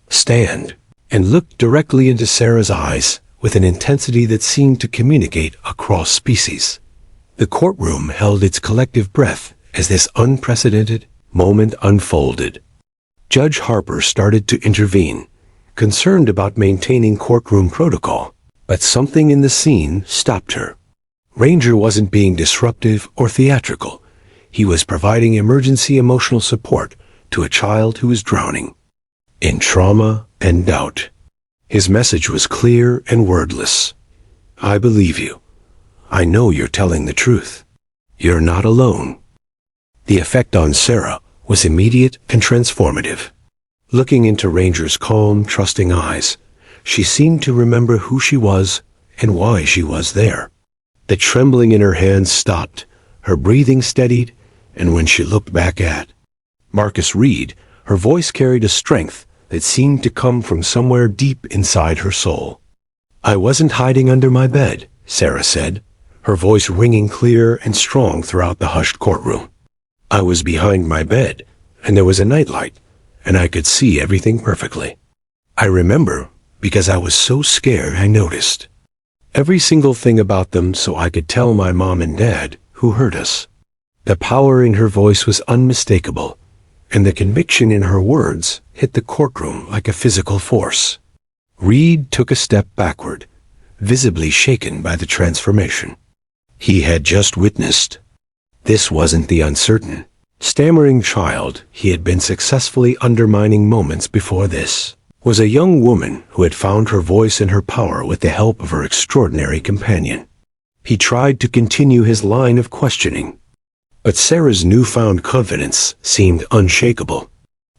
stand, and looked directly into Sarah's eyes with an intensity that seemed to communicate across species. The courtroom held its collective breath as this unprecedented moment unfolded. Judge Harper started to intervene, concerned about maintaining courtroom protocol, but something in the scene stopped her. Ranger wasn't being disruptive or theatrical. He was providing emergency emotional support to a child who was drowning in trauma and doubt. His message was clear and wordless. I believe you. I know you're telling the truth. You're not alone. The effect on Sarah was immediate and transformative. Looking into Ranger's calm, trusting eyes, she seemed to remember who she was and why she was there. The trembling in her hands stopped, her breathing steadied, and when she looked back at Marcus Reed, her voice carried a strength that seemed to come from somewhere deep inside her soul. I wasn't hiding under my bed, Sarah said, her voice ringing clear and strong throughout the hushed courtroom. I was behind my bed, and there was a nightlight, and I could see everything perfectly. I remember because I was so scared I noticed every single thing about them so I could tell my mom and dad who hurt us. The power in her voice was unmistakable, and the conviction in her words hit the courtroom like a physical force. Reed took a step backward, visibly shaken by the transformation he had just witnessed. This wasn't the uncertain, stammering child he had been successfully undermining moments before this. Was a young woman who had found her voice and her power with the help of her extraordinary companion. He tried to continue his line of questioning, but Sarah's newfound confidence seemed unshakable.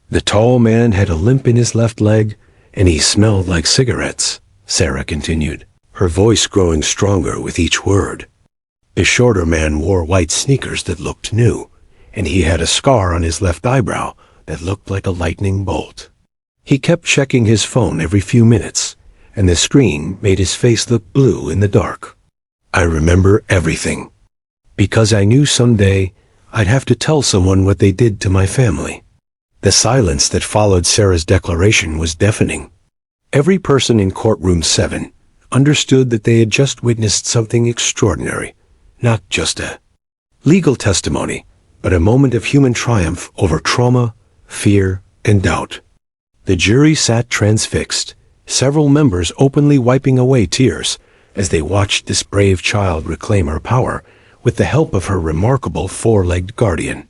The tall man had a limp in his left leg, and he smelled like cigarettes, Sarah continued, her voice growing stronger with each word. The shorter man wore white sneakers that looked new, and he had a scar on his left eyebrow that looked like a lightning bolt. He kept checking his phone every few minutes, and the screen made his face look blue in the dark. I remember everything, because I knew someday I'd have to tell someone what they did to my family. The silence that followed Sarah's declaration was deafening. Every person in courtroom 7 understood that they had just witnessed something extraordinary, not just a legal testimony, but a moment of human triumph over trauma, fear, and doubt. The jury sat transfixed, several members openly wiping away tears as they watched this brave child reclaim her power with the help of her remarkable four-legged guardian.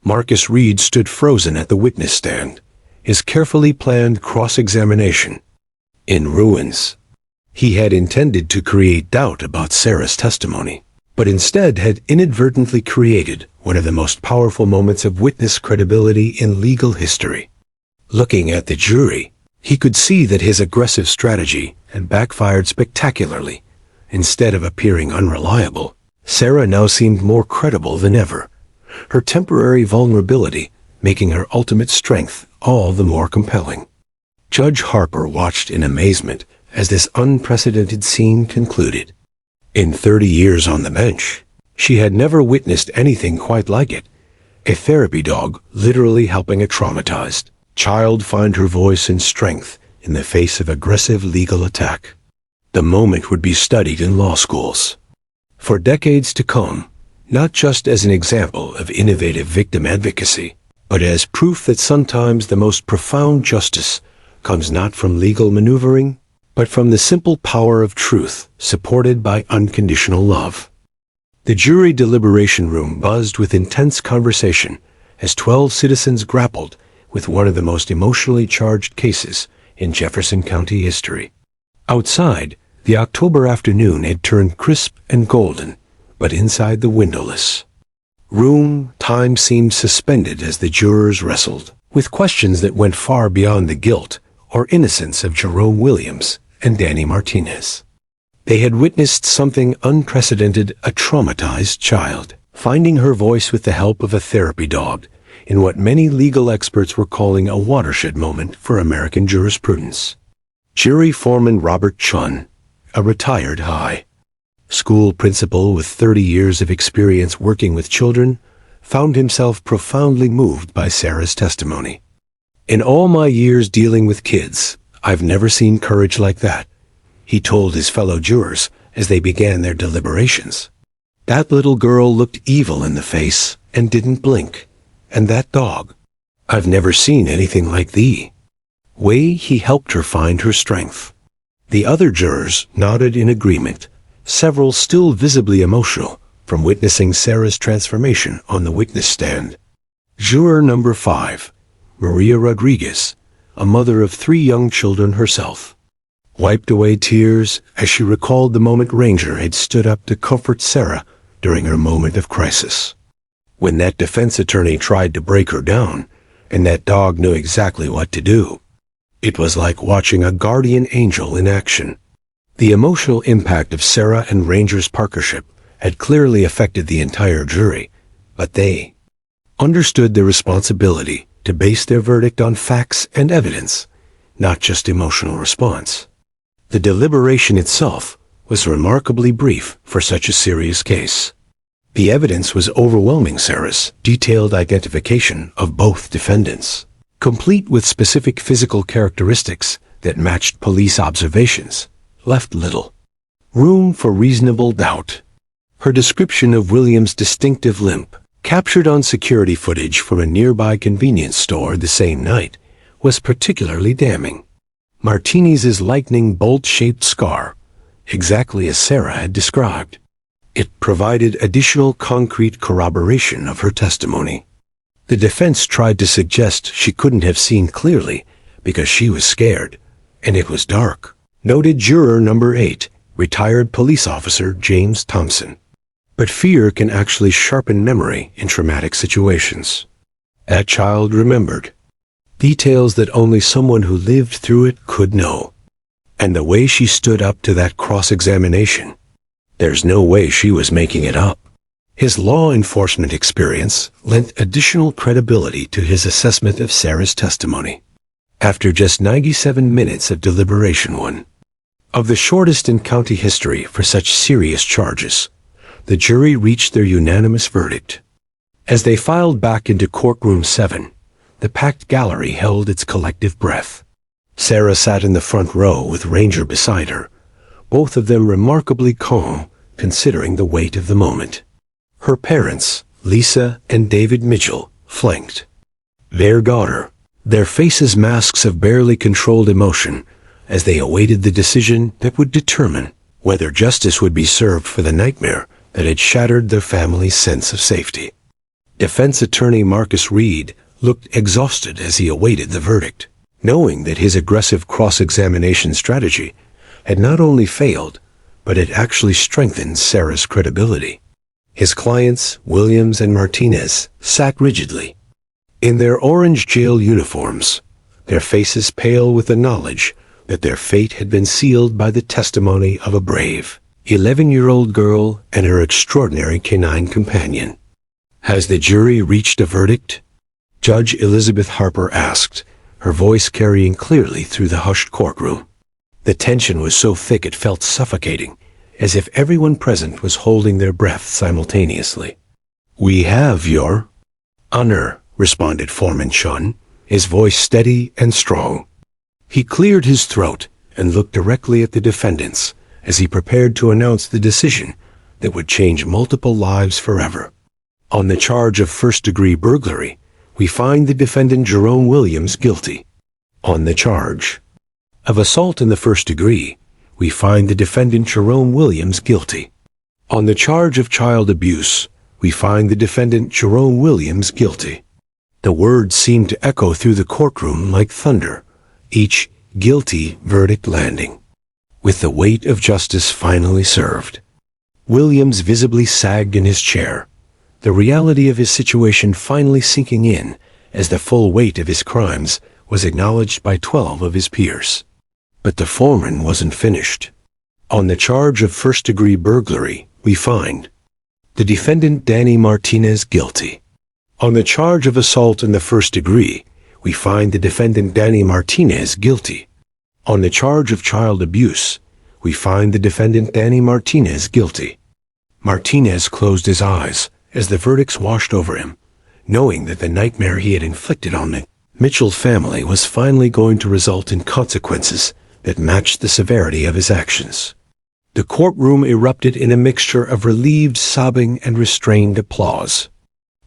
Marcus Reed stood frozen at the witness stand, his carefully planned cross-examination in ruins. He had intended to create doubt about Sarah's testimony, but instead had inadvertently created one of the most powerful moments of witness credibility in legal history. Looking at the jury, he could see that his aggressive strategy had backfired spectacularly. Instead of appearing unreliable, Sarah now seemed more credible than ever, her temporary vulnerability making her ultimate strength all the more compelling. Judge Harper watched in amazement as this unprecedented scene concluded. In 30 years on the bench, she had never witnessed anything quite like it. A therapy dog literally helping a traumatized child find her voice and strength in the face of aggressive legal attack. The moment would be studied in law schools for decades to come, not just as an example of innovative victim advocacy, but as proof that sometimes the most profound justice comes not from legal maneuvering, but from the simple power of truth supported by unconditional love. The jury deliberation room buzzed with intense conversation as 12 citizens grappled with one of the most emotionally charged cases in Jefferson County history. Outside, the October afternoon had turned crisp and golden, but inside the windowless room, time seemed suspended as the jurors wrestled with questions that went far beyond the guilt or innocence of Jerome Williams and Danny Martinez. They had witnessed something unprecedented, a traumatized child finding her voice with the help of a therapy dog in what many legal experts were calling a watershed moment for American jurisprudence. Jury Foreman Robert Chun, a retired high school principal with 30 years of experience working with children, found himself profoundly moved by Sarah's testimony. "In all my years dealing with kids, I've never seen courage like that," he told his fellow jurors as they began their deliberations. "That little girl looked evil in the face and didn't blink. And that dog, I've never seen anything like the way he helped her find her strength." The other jurors nodded in agreement, several still visibly emotional from witnessing Sarah's transformation on the witness stand. Juror number 5, Maria Rodriguez, a mother of 3 young children herself, wiped away tears as she recalled the moment Ranger had stood up to comfort Sarah during her moment of crisis. When that defense attorney tried to break her down, and that dog knew exactly what to do. It was like watching a guardian angel in action. The emotional impact of Sarah and Ranger's partnership had clearly affected the entire jury, but they understood their responsibility to base their verdict on facts and evidence, not just emotional response. The deliberation itself was remarkably brief for such a serious case. The evidence was overwhelming. Sarah's detailed identification of both defendants, complete with specific physical characteristics that matched police observations, left little room for reasonable doubt. Her description of Williams' distinctive limp, captured on security footage from a nearby convenience store the same night, was particularly damning. Martinez's lightning bolt-shaped scar, exactly as Sarah had described. It provided additional concrete corroboration of her testimony. The defense tried to suggest she couldn't have seen clearly because she was scared, and it was dark, noted juror number 8, retired police officer James Thompson. But fear can actually sharpen memory in traumatic situations. That child remembered details that only someone who lived through it could know. And the way she stood up to that cross-examination, there's no way she was making it up. His law enforcement experience lent additional credibility to his assessment of Sarah's testimony. After just 97 minutes of deliberation, one of the shortest in county history for such serious charges, the jury reached their unanimous verdict. As they filed back into courtroom 7, the packed gallery held its collective breath. Sarah sat in the front row with Ranger beside her, both of them remarkably calm, considering the weight of the moment. Her parents, Lisa and David Mitchell, flanked their daughter, their faces masks of barely controlled emotion, as they awaited the decision that would determine whether justice would be served for the nightmare that had shattered their family's sense of safety. Defense attorney Marcus Reed looked exhausted as he awaited the verdict, knowing that his aggressive cross-examination strategy had not only failed, but had actually strengthened Sarah's credibility. His clients, Williams and Martinez, sat rigidly in their orange jail uniforms, their faces pale with the knowledge that their fate had been sealed by the testimony of a brave 11-year-old girl and her extraordinary canine companion. "Has the jury reached a verdict?" Judge Elizabeth Harper asked, her voice carrying clearly through the hushed courtroom. The tension was so thick it felt suffocating, as if everyone present was holding their breath simultaneously. "We have, Your Honor," responded Foreman Chun, his voice steady and strong. He cleared his throat and looked directly at the defendants as he prepared to announce the decision that would change multiple lives forever. On the charge of first-degree burglary, we find the defendant Jerome Williams guilty. On the charge of assault in the first degree, we find the defendant Jerome Williams guilty. On the charge of child abuse, we find the defendant Jerome Williams guilty. The words seemed to echo through the courtroom like thunder, each guilty verdict landing with the weight of justice finally served. Williams visibly sagged in his chair, the reality of his situation finally sinking in as the full weight of his crimes was acknowledged by 12 of his peers. But the foreman wasn't finished. On the charge of first-degree burglary, we find the defendant Danny Martinez guilty. On the charge of assault in the first degree, we find the defendant Danny Martinez guilty. On the charge of child abuse, we find the defendant Danny Martinez guilty. Martinez closed his eyes as the verdicts washed over him, knowing that the nightmare he had inflicted on the Mitchell family was finally going to result in consequences that matched the severity of his actions. The courtroom erupted in a mixture of relieved sobbing and restrained applause.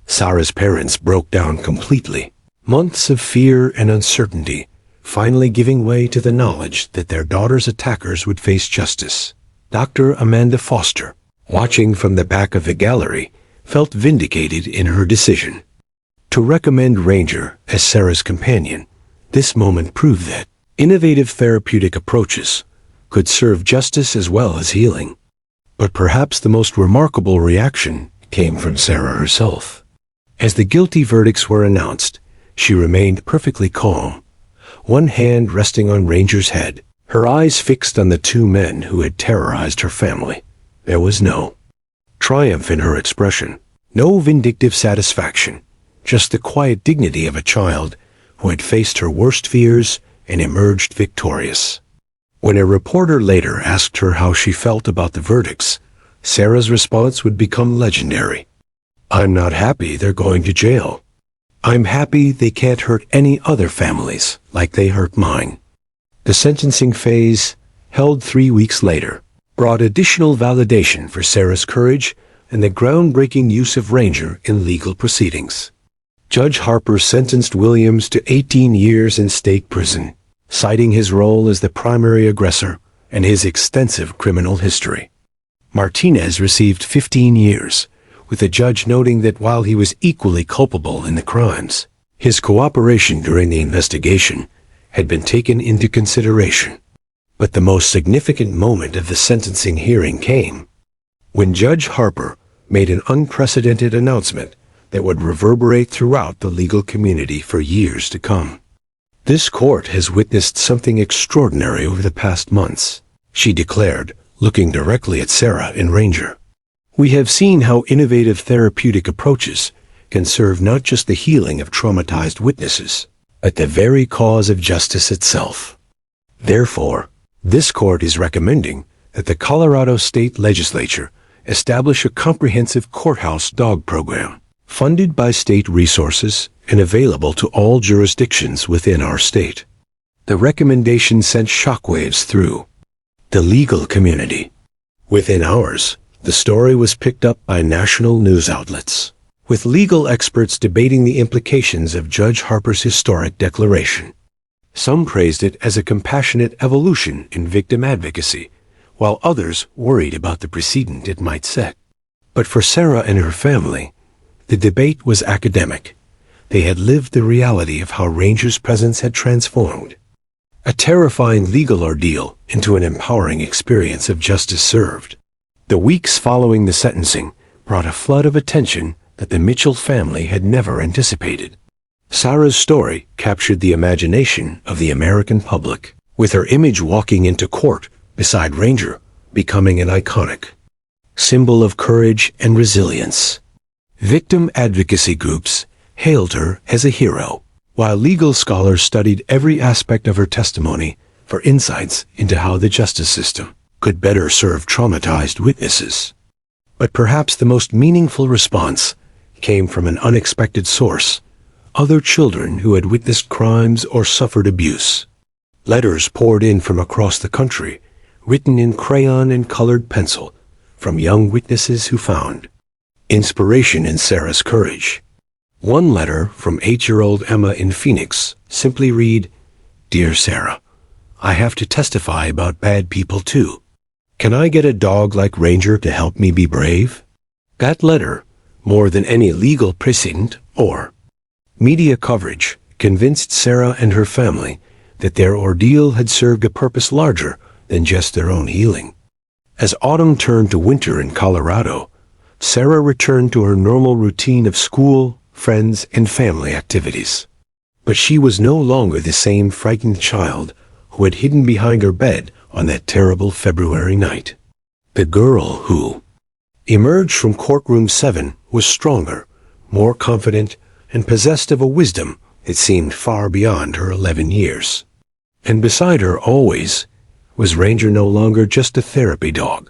Sarah's parents broke down completely, months of fear and uncertainty finally giving way to the knowledge that their daughter's attackers would face justice. Dr. Amanda Foster, watching from the back of the gallery, felt vindicated in her decision. To recommend Ranger as Sarah's companion, this moment proved that innovative therapeutic approaches could serve justice as well as healing. But perhaps the most remarkable reaction came from Sarah herself. As the guilty verdicts were announced, she remained perfectly calm, one hand resting on Ranger's head, her eyes fixed on the two men who had terrorized her family. There was no triumph in her expression, no vindictive satisfaction, just the quiet dignity of a child who had faced her worst fears and emerged victorious. When a reporter later asked her how she felt about the verdicts, Sarah's response would become legendary. "I'm not happy they're going to jail. I'm happy they can't hurt any other families like they hurt mine." The sentencing phase, held 3 weeks later, brought additional validation for Sarah's courage and the groundbreaking use of Ranger in legal proceedings. Judge Harper sentenced Williams to 18 years in state prison, citing his role as the primary aggressor and his extensive criminal history. Martinez received 15 years, with the judge noting that while he was equally culpable in the crimes, his cooperation during the investigation had been taken into consideration. But the most significant moment of the sentencing hearing came when Judge Harper made an unprecedented announcement that would reverberate throughout the legal community for years to come. "This court has witnessed something extraordinary over the past months," she declared, looking directly at Sarah and Ranger. We have seen how innovative therapeutic approaches can serve not just the healing of traumatized witnesses, but the very cause of justice itself. Therefore, this court is recommending that the Colorado State Legislature establish a comprehensive courthouse dog program, funded by state resources and available to all jurisdictions within our state. The recommendation sent shockwaves through the legal community. Within hours, the story was picked up by national news outlets, with legal experts debating the implications of Judge Harper's historic declaration. Some praised it as a compassionate evolution in victim advocacy, while others worried about the precedent it might set. But for Sarah and her family, the debate was academic. They had lived the reality of how Ranger's presence had transformed a terrifying legal ordeal into an empowering experience of justice served. The weeks following the sentencing brought a flood of attention that the Mitchell family had never anticipated. Sarah's story captured the imagination of the American public, with her image walking into court beside Ranger becoming an iconic symbol of courage and resilience. Victim advocacy groups hailed her as a hero, while legal scholars studied every aspect of her testimony for insights into how the justice system could better serve traumatized witnesses. But perhaps the most meaningful response came from an unexpected source: other children who had witnessed crimes or suffered abuse. Letters poured in from across the country, written in crayon and colored pencil, from young witnesses who found inspiration in Sarah's courage. One letter from 8-year-old Emma in Phoenix simply read, "Dear Sarah, I have to testify about bad people too. Can I get a dog like Ranger to help me be brave?" That letter, more than any legal precedent or media coverage, convinced Sarah and her family that their ordeal had served a purpose larger than just their own healing. As autumn turned to winter in Colorado, Sarah returned to her normal routine of school, friends, and family activities. But she was no longer the same frightened child who had hidden behind her bed on that terrible February night. The girl who emerged from courtroom 7 was stronger, more confident, and possessed of a wisdom that seemed far beyond her 11 years. And beside her always was Ranger, no longer just a therapy dog,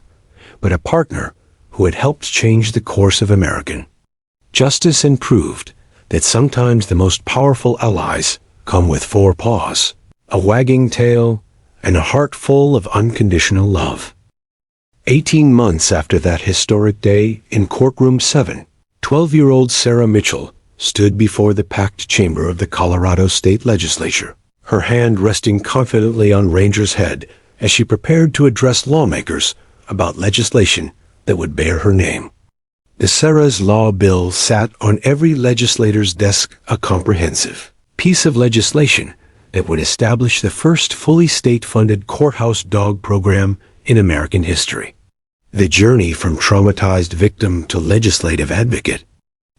but a partner who had helped change the course of American justice and proved that sometimes the most powerful allies come with 4 paws, a wagging tail, and a heart full of unconditional love. 18 months after that historic day in courtroom 7, 12-year-old Sarah Mitchell stood before the packed chamber of the Colorado State Legislature, her hand resting confidently on Ranger's head as she prepared to address lawmakers about legislation that would bear her name. The Sarah's Law bill sat on every legislator's desk, a comprehensive piece of legislation that would establish the first fully state-funded courthouse dog program in American history. The journey from traumatized victim to legislative advocate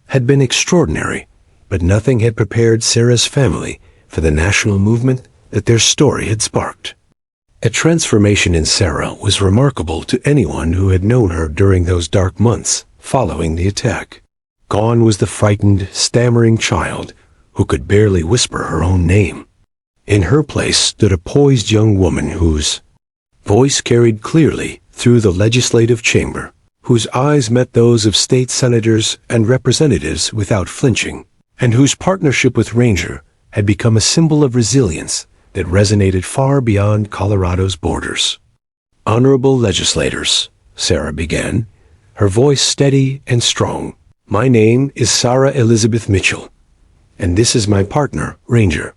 had been extraordinary, but nothing had prepared Sarah's family for the national movement that their story had sparked. A transformation in Sarah was remarkable to anyone who had known her during those dark months following the attack. Gone was the frightened, stammering child who could barely whisper her own name. In her place stood a poised young woman whose voice carried clearly through the legislative chamber, whose eyes met those of state senators and representatives without flinching, and whose partnership with Ranger had become a symbol of resilience that resonated far beyond Colorado's borders. "Honorable legislators," Sarah began, her voice steady and strong. "My name is Sarah Elizabeth Mitchell, and this is my partner, Ranger.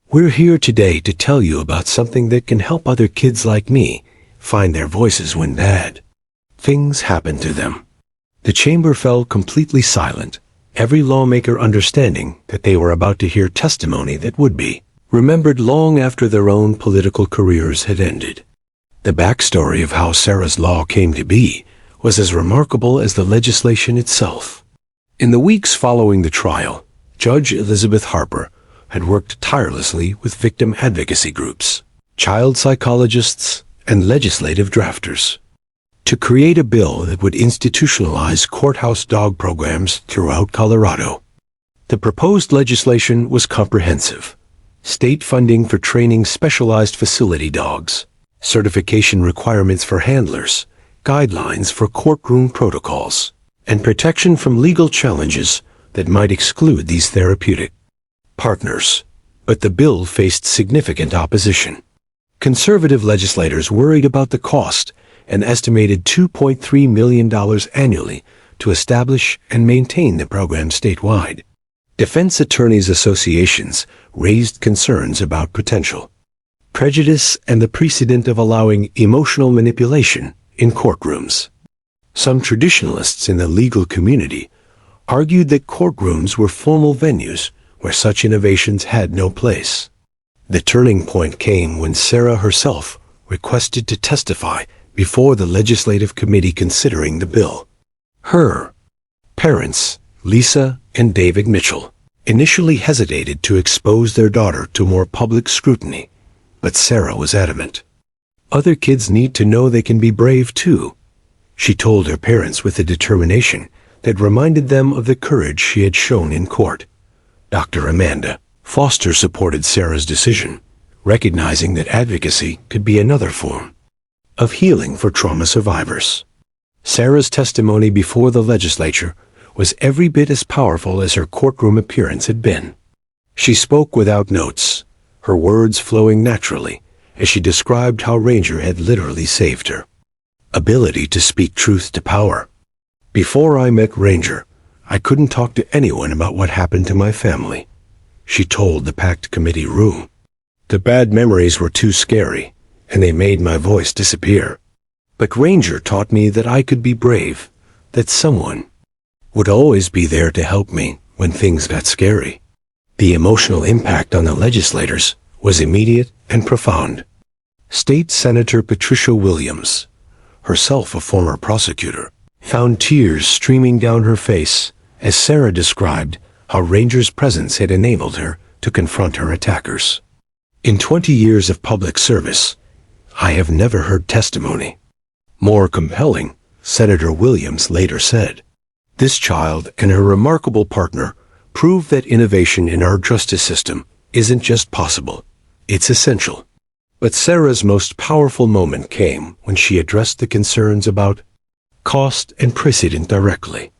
We're here today to tell you about something that can help other kids like me find their voices when bad things happen to them." The chamber fell completely silent, every lawmaker understanding that they were about to hear testimony that would be remembered long after their own political careers had ended. The backstory of how Sarah's Law came to be was as remarkable as the legislation itself. In the weeks following the trial, Judge Elizabeth Harper had worked tirelessly with victim advocacy groups, child psychologists, and legislative drafters. to create a bill that would institutionalize courthouse dog programs throughout Colorado. The proposed legislation was comprehensive. State funding for training specialized facility dogs, certification requirements for handlers, guidelines for courtroom protocols, and protection from legal challenges that might exclude these therapeutic partners. But the bill faced significant opposition. Conservative legislators worried about the cost and estimated $2.3 million annually to establish and maintain the program statewide. Defense attorneys' associations raised concerns about potential prejudice and the precedent of allowing emotional manipulation in courtrooms. Some traditionalists in the legal community argued that courtrooms were formal venues where such innovations had no place. The turning point came when Sarah herself requested to testify before the legislative committee considering the bill. Her parents, Lisa and David Mitchell, initially hesitated to expose their daughter to more public scrutiny, but Sarah was adamant. Other kids need to know they can be brave too, she told her parents with a determination that reminded them of the courage she had shown in court. Dr. Amanda Foster supported Sarah's decision, recognizing that advocacy could be another form of healing for trauma survivors. Sarah's testimony before the legislature was every bit as powerful as her courtroom appearance had been. She spoke without notes, her words flowing naturally as she described how Ranger had literally saved her. Ability to speak truth to power. Before I met Ranger, I couldn't talk to anyone about what happened to my family, she told the packed committee room. The bad memories were too scary, and they made my voice disappear. But Ranger taught me that I could be brave, that someone would always be there to help me when things got scary. The emotional impact on the legislators was immediate and profound. State Senator Patricia Williams, herself a former prosecutor, found tears streaming down her face as Sarah described how Ranger's presence had enabled her to confront her attackers. In 20 years of public service, I have never heard testimony more compelling, Senator Williams later said. This child and her remarkable partner prove that innovation in our justice system isn't just possible, it's essential. But Sarah's most powerful moment came when she addressed the concerns about cost and precedent directly.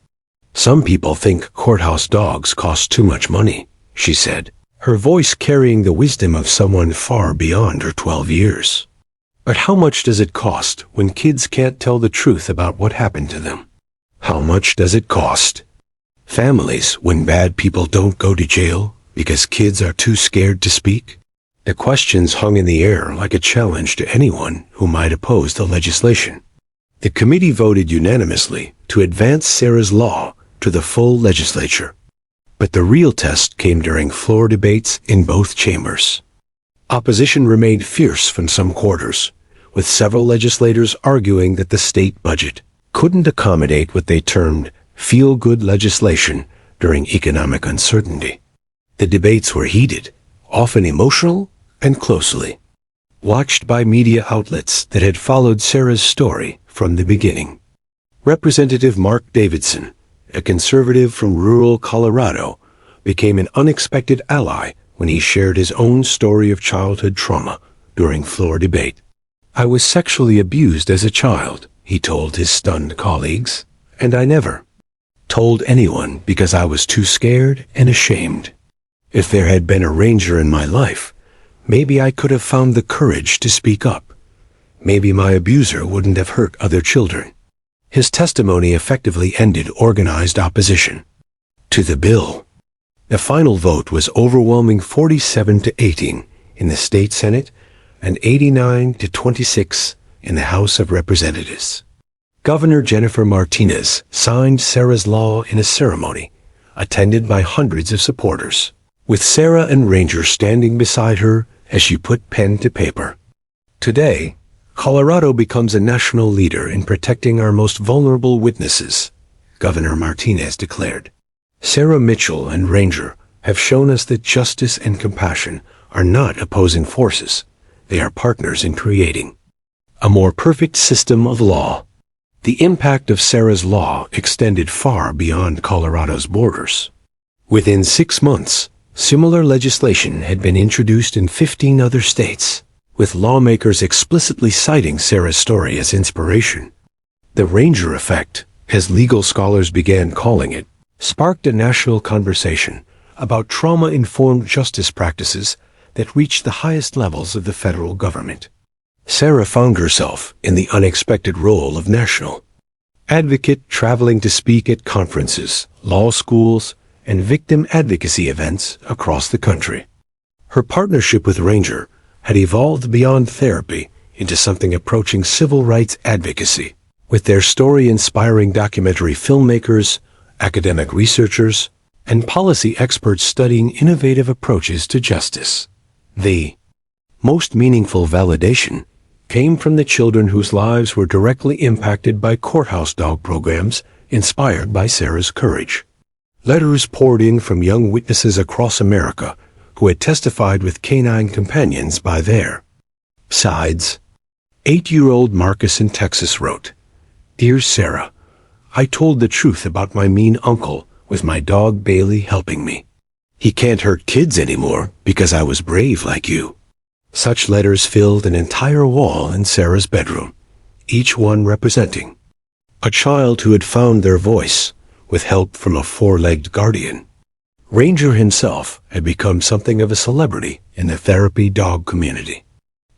Some people think courthouse dogs cost too much money, she said, her voice carrying the wisdom of someone far beyond her 12 years. But how much does it cost when kids can't tell the truth about what happened to them? How much does it cost? Families when bad people don't go to jail because kids are too scared to speak? The questions hung in the air like a challenge to anyone who might oppose the legislation. The committee voted unanimously to advance Sarah's law to the full legislature. But the real test came during floor debates in both chambers. Opposition remained fierce from some quarters, with several legislators arguing that the state budget couldn't accommodate what they termed feel-good legislation during economic uncertainty. The debates were heated, often emotional and closely watched by media outlets that had followed Sarah's story from the beginning. Representative Mark Davidson, a conservative from rural Colorado, became an unexpected ally when he shared his own story of childhood trauma during floor debate. I was sexually abused as a child, he told his stunned colleagues, and I never told anyone because I was too scared and ashamed. If there had been a Ranger in my life, maybe I could have found the courage to speak up. Maybe my abuser wouldn't have hurt other children. His testimony effectively ended organized opposition to the bill. The final vote was overwhelming 47-18 in the state Senate and 89-26 in the House of Representatives. Governor Jennifer Martinez signed Sarah's law in a ceremony attended by hundreds of supporters, with Sarah and Ranger standing beside her as she put pen to paper. Today, Colorado becomes a national leader in protecting our most vulnerable witnesses, Governor Martinez declared. Sarah Mitchell and Ranger have shown us that justice and compassion are not opposing forces. They are partners in creating a more perfect system of law. The impact of Sarah's law extended far beyond Colorado's borders. Within 6 months, similar legislation had been introduced in 15 other states, with lawmakers explicitly citing Sarah's story as inspiration. The Ranger effect, as legal scholars began calling it, sparked a national conversation about trauma-informed justice practices that reached the highest levels of the federal government. Sarah found herself in the unexpected role of national advocate, traveling to speak at conferences, law schools, and victim advocacy events across the country. Her partnership with Ranger had evolved beyond therapy into something approaching civil rights advocacy, with their story inspiring documentary filmmakers, academic researchers, and policy experts studying innovative approaches to justice. The most meaningful validation came from the children whose lives were directly impacted by courthouse dog programs inspired by Sarah's courage. Letters poured in from young witnesses across America who had testified with canine companions by their sides. 8-year-old Marcus in Texas wrote, "Dear Sarah, I told the truth about my mean uncle with my dog Bailey helping me. He can't hurt kids anymore because I was brave like you." Such letters filled an entire wall in Sarah's bedroom, each one representing a child who had found their voice with help from a 4-legged guardian. Ranger himself had become something of a celebrity in the therapy dog community.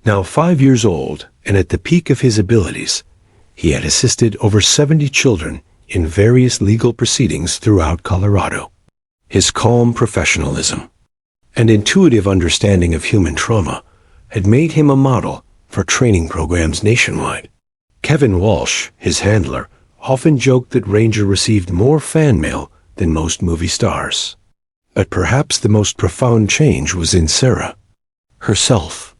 Now 5 years old and at the peak of his abilities, he had assisted over 70 children in various legal proceedings throughout Colorado. His calm professionalism and intuitive understanding of human trauma had made him a model for training programs nationwide. Kevin Walsh, his handler, often joked that Ranger received more fan mail than most movie stars. But perhaps the most profound change was in Sarah herself.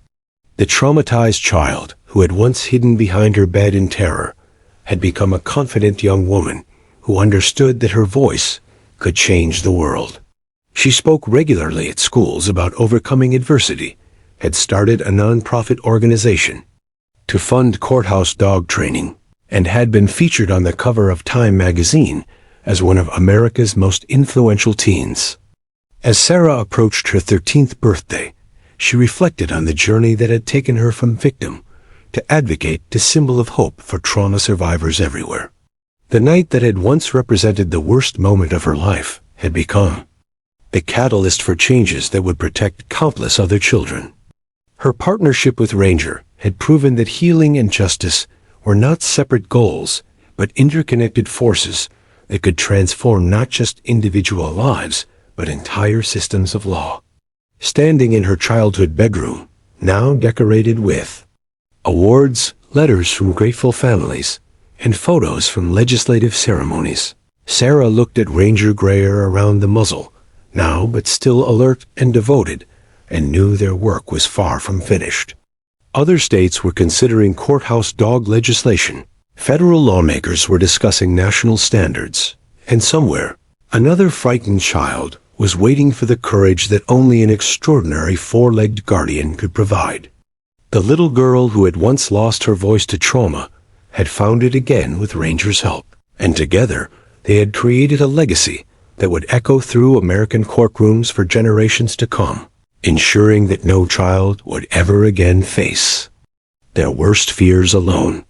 The traumatized child who had once hidden behind her bed in terror had become a confident young woman who understood that her voice could change the world. She spoke regularly at schools about overcoming adversity, had started a nonprofit organization to fund courthouse dog training, and had been featured on the cover of Time magazine as one of America's most influential teens. As Sarah approached her 13th birthday, she reflected on the journey that had taken her from victim to advocate to symbol of hope for trauma survivors everywhere. The night that had once represented the worst moment of her life had become the catalyst for changes that would protect countless other children. Her partnership with Ranger had proven that healing and justice were not separate goals, but interconnected forces that could transform not just individual lives, but entire systems of law. Standing in her childhood bedroom, now decorated with awards, letters from grateful families, and photos from legislative ceremonies, Sarah looked at Ranger Grayer around the muzzle, now but still alert and devoted, and knew their work was far from finished. Other states were considering courthouse dog legislation. Federal lawmakers were discussing national standards, and somewhere, another frightened child was waiting for the courage that only an extraordinary 4-legged guardian could provide. The little girl who had once lost her voice to trauma had found it again with Ranger's help, and together they had created a legacy that would echo through American courtrooms for generations to come, ensuring that no child would ever again face their worst fears alone.